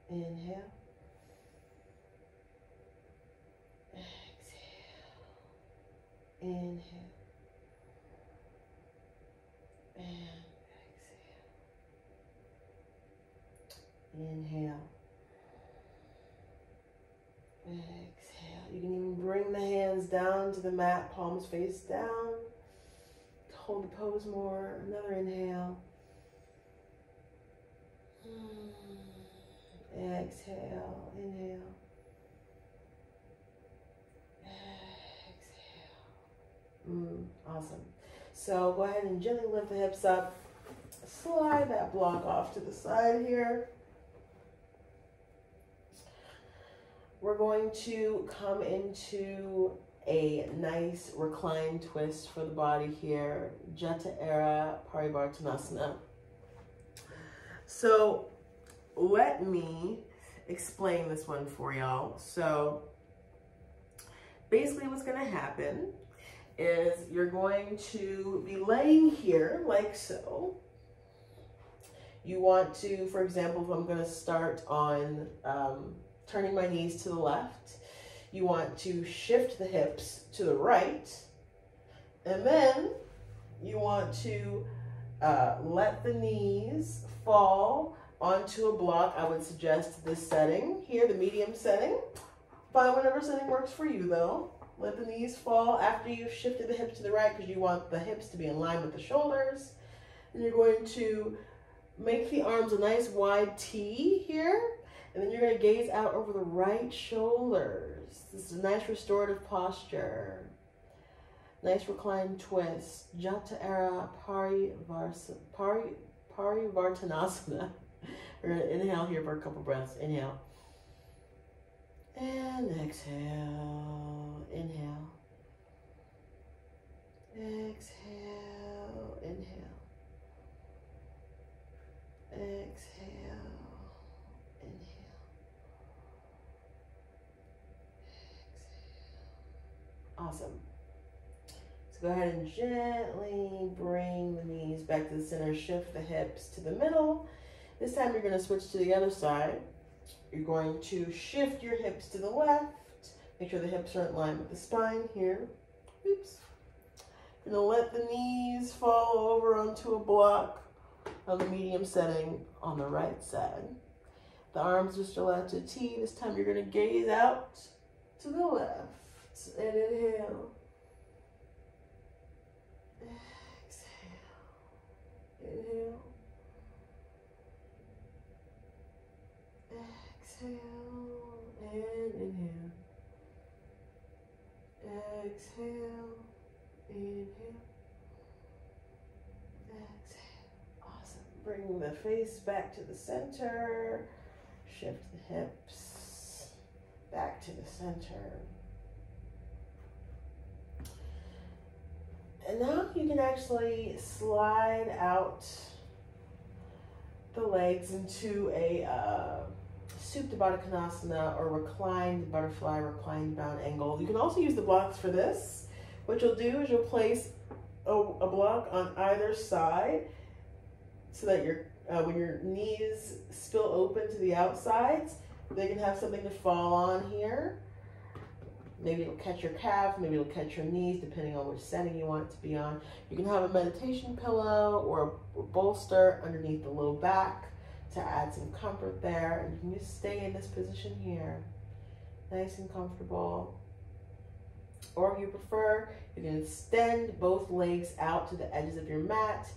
Inhale. Inhale and exhale. Inhale and exhale. You can even bring the hands down to the mat, palms face down. Hold the pose more. Another inhale. Exhale. Inhale. Awesome. So go ahead and gently lift the hips up. Slide that block off to the side here. We're going to come into a nice reclined twist for the body here, Jata Parivartanasana. So let me explain this one for y'all. So basically what's going to happen is you're going to be laying here like so. You want to, for example, if I'm going to start on turning my knees to the left, you want to shift the hips to the right, and then you want to let the knees fall onto a block. I would suggest this setting here, the medium setting. Find whatever setting works for you though. Let the knees fall after you've shifted the hips to the right, because you want the hips to be in line with the shoulders. And you're going to make the arms a nice wide T here, and then you're going to gaze out over the right shoulders. This is a nice restorative posture. Nice reclined twist. Jata Parivartanasana. We're going to inhale here for a couple breaths. Inhale. And exhale. Inhale. Exhale. Inhale. Exhale. Inhale. Exhale. Awesome. So go ahead and gently bring the knees back to the center. Shift the hips to the middle. This time you're going to switch to the other side. You're going to shift your hips to the left. Make sure the hips are in line with the spine here. Oops. You're going to let the knees fall over onto a block on the medium setting on the right side. The arms are still out to T. This time you're going to gaze out to the left and inhale. Exhale. Inhale. Exhale and inhale. Exhale. Inhale. Exhale. Awesome. Bring the face back to the center. Shift the hips back to the center. And now you can actually slide out the legs into a Supta Baddha Konasana, or reclined butterfly, reclined bound angle. You can also use the blocks for this. What you'll do is you'll place a block on either side so that your when your knees spill open to the outsides, they can have something to fall on here. Maybe it'll catch your calf, maybe it'll catch your knees, depending on which setting you want it to be on. You can have a meditation pillow or a bolster underneath the low back to add some comfort there. And you can just stay in this position here, nice and comfortable. Or if you prefer, you can extend both legs out to the edges of your mat,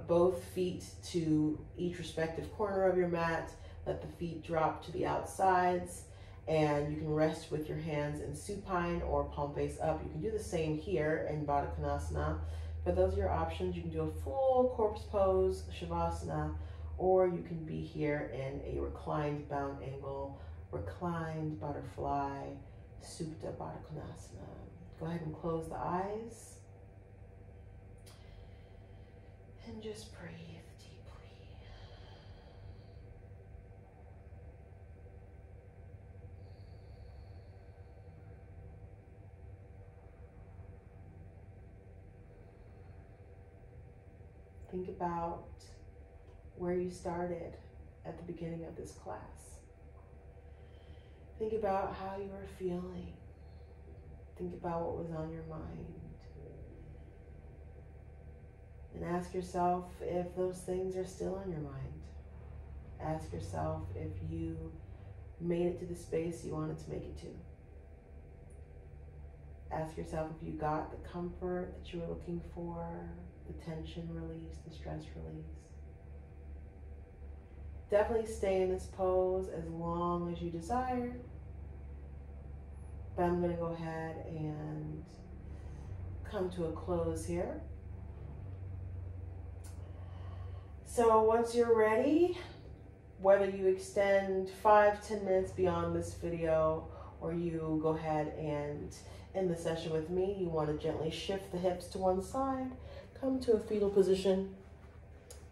both feet to each respective corner of your mat. Let the feet drop to the outsides. And you can rest with your hands in supine or palm face up. You can do the same here in Baddha Konasana, but those are your options. You can do a full corpse pose, Shavasana, or you can be here in a reclined bound angle, reclined butterfly, Supta Baddha Konasana. Go ahead and close the eyes and just breathe. Think about where you started at the beginning of this class. Think about how you were feeling. Think about what was on your mind. And ask yourself if those things are still on your mind. Ask yourself if you made it to the space you wanted to make it to. Ask yourself if you got the comfort that you were looking for, the tension release, the stress release. Definitely stay in this pose as long as you desire. But I'm going to go ahead and come to a close here. So once you're ready, whether you extend 5-10 minutes beyond this video, or you go ahead and In the session with me, you want to gently shift the hips to one side, come to a fetal position.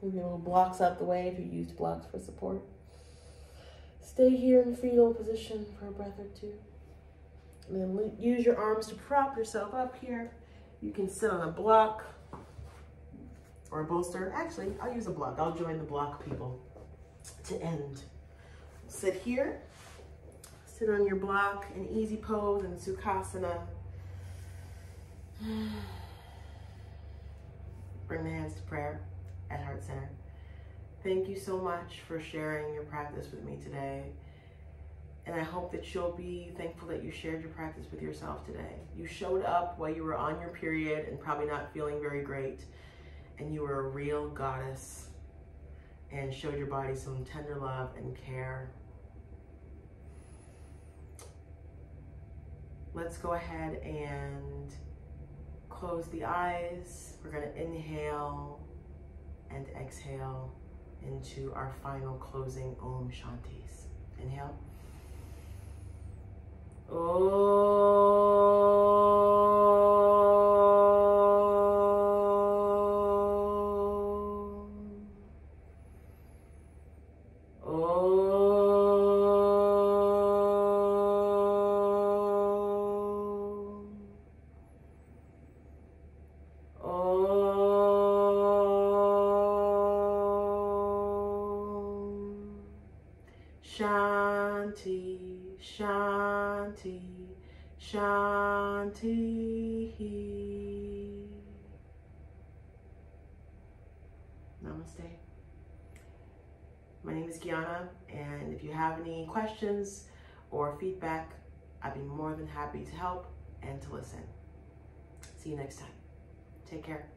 Move your little blocks out the way if you used blocks for support. Stay here in fetal position for a breath or two. And then use your arms to prop yourself up here. You can sit on a block or a bolster. Actually, I'll use a block. I'll join the block people to end. Sit here. Sit on your block in easy pose in Sukhasana. Bring the hands to prayer at Heart Center. Thank you so much for sharing your practice with me today. And I hope that you'll be thankful that you shared your practice with yourself today. You showed up while you were on your period and probably not feeling very great. And you were a real goddess and showed your body some tender love and care. Let's go ahead and close the eyes. We're going to inhale and exhale into our final closing Om Shantis. Inhale. Shanti, Shanti, Shanti. Namaste. My name is Guianna, and if you have any questions or feedback, I'd be more than happy to help and to listen. See you next time. Take care.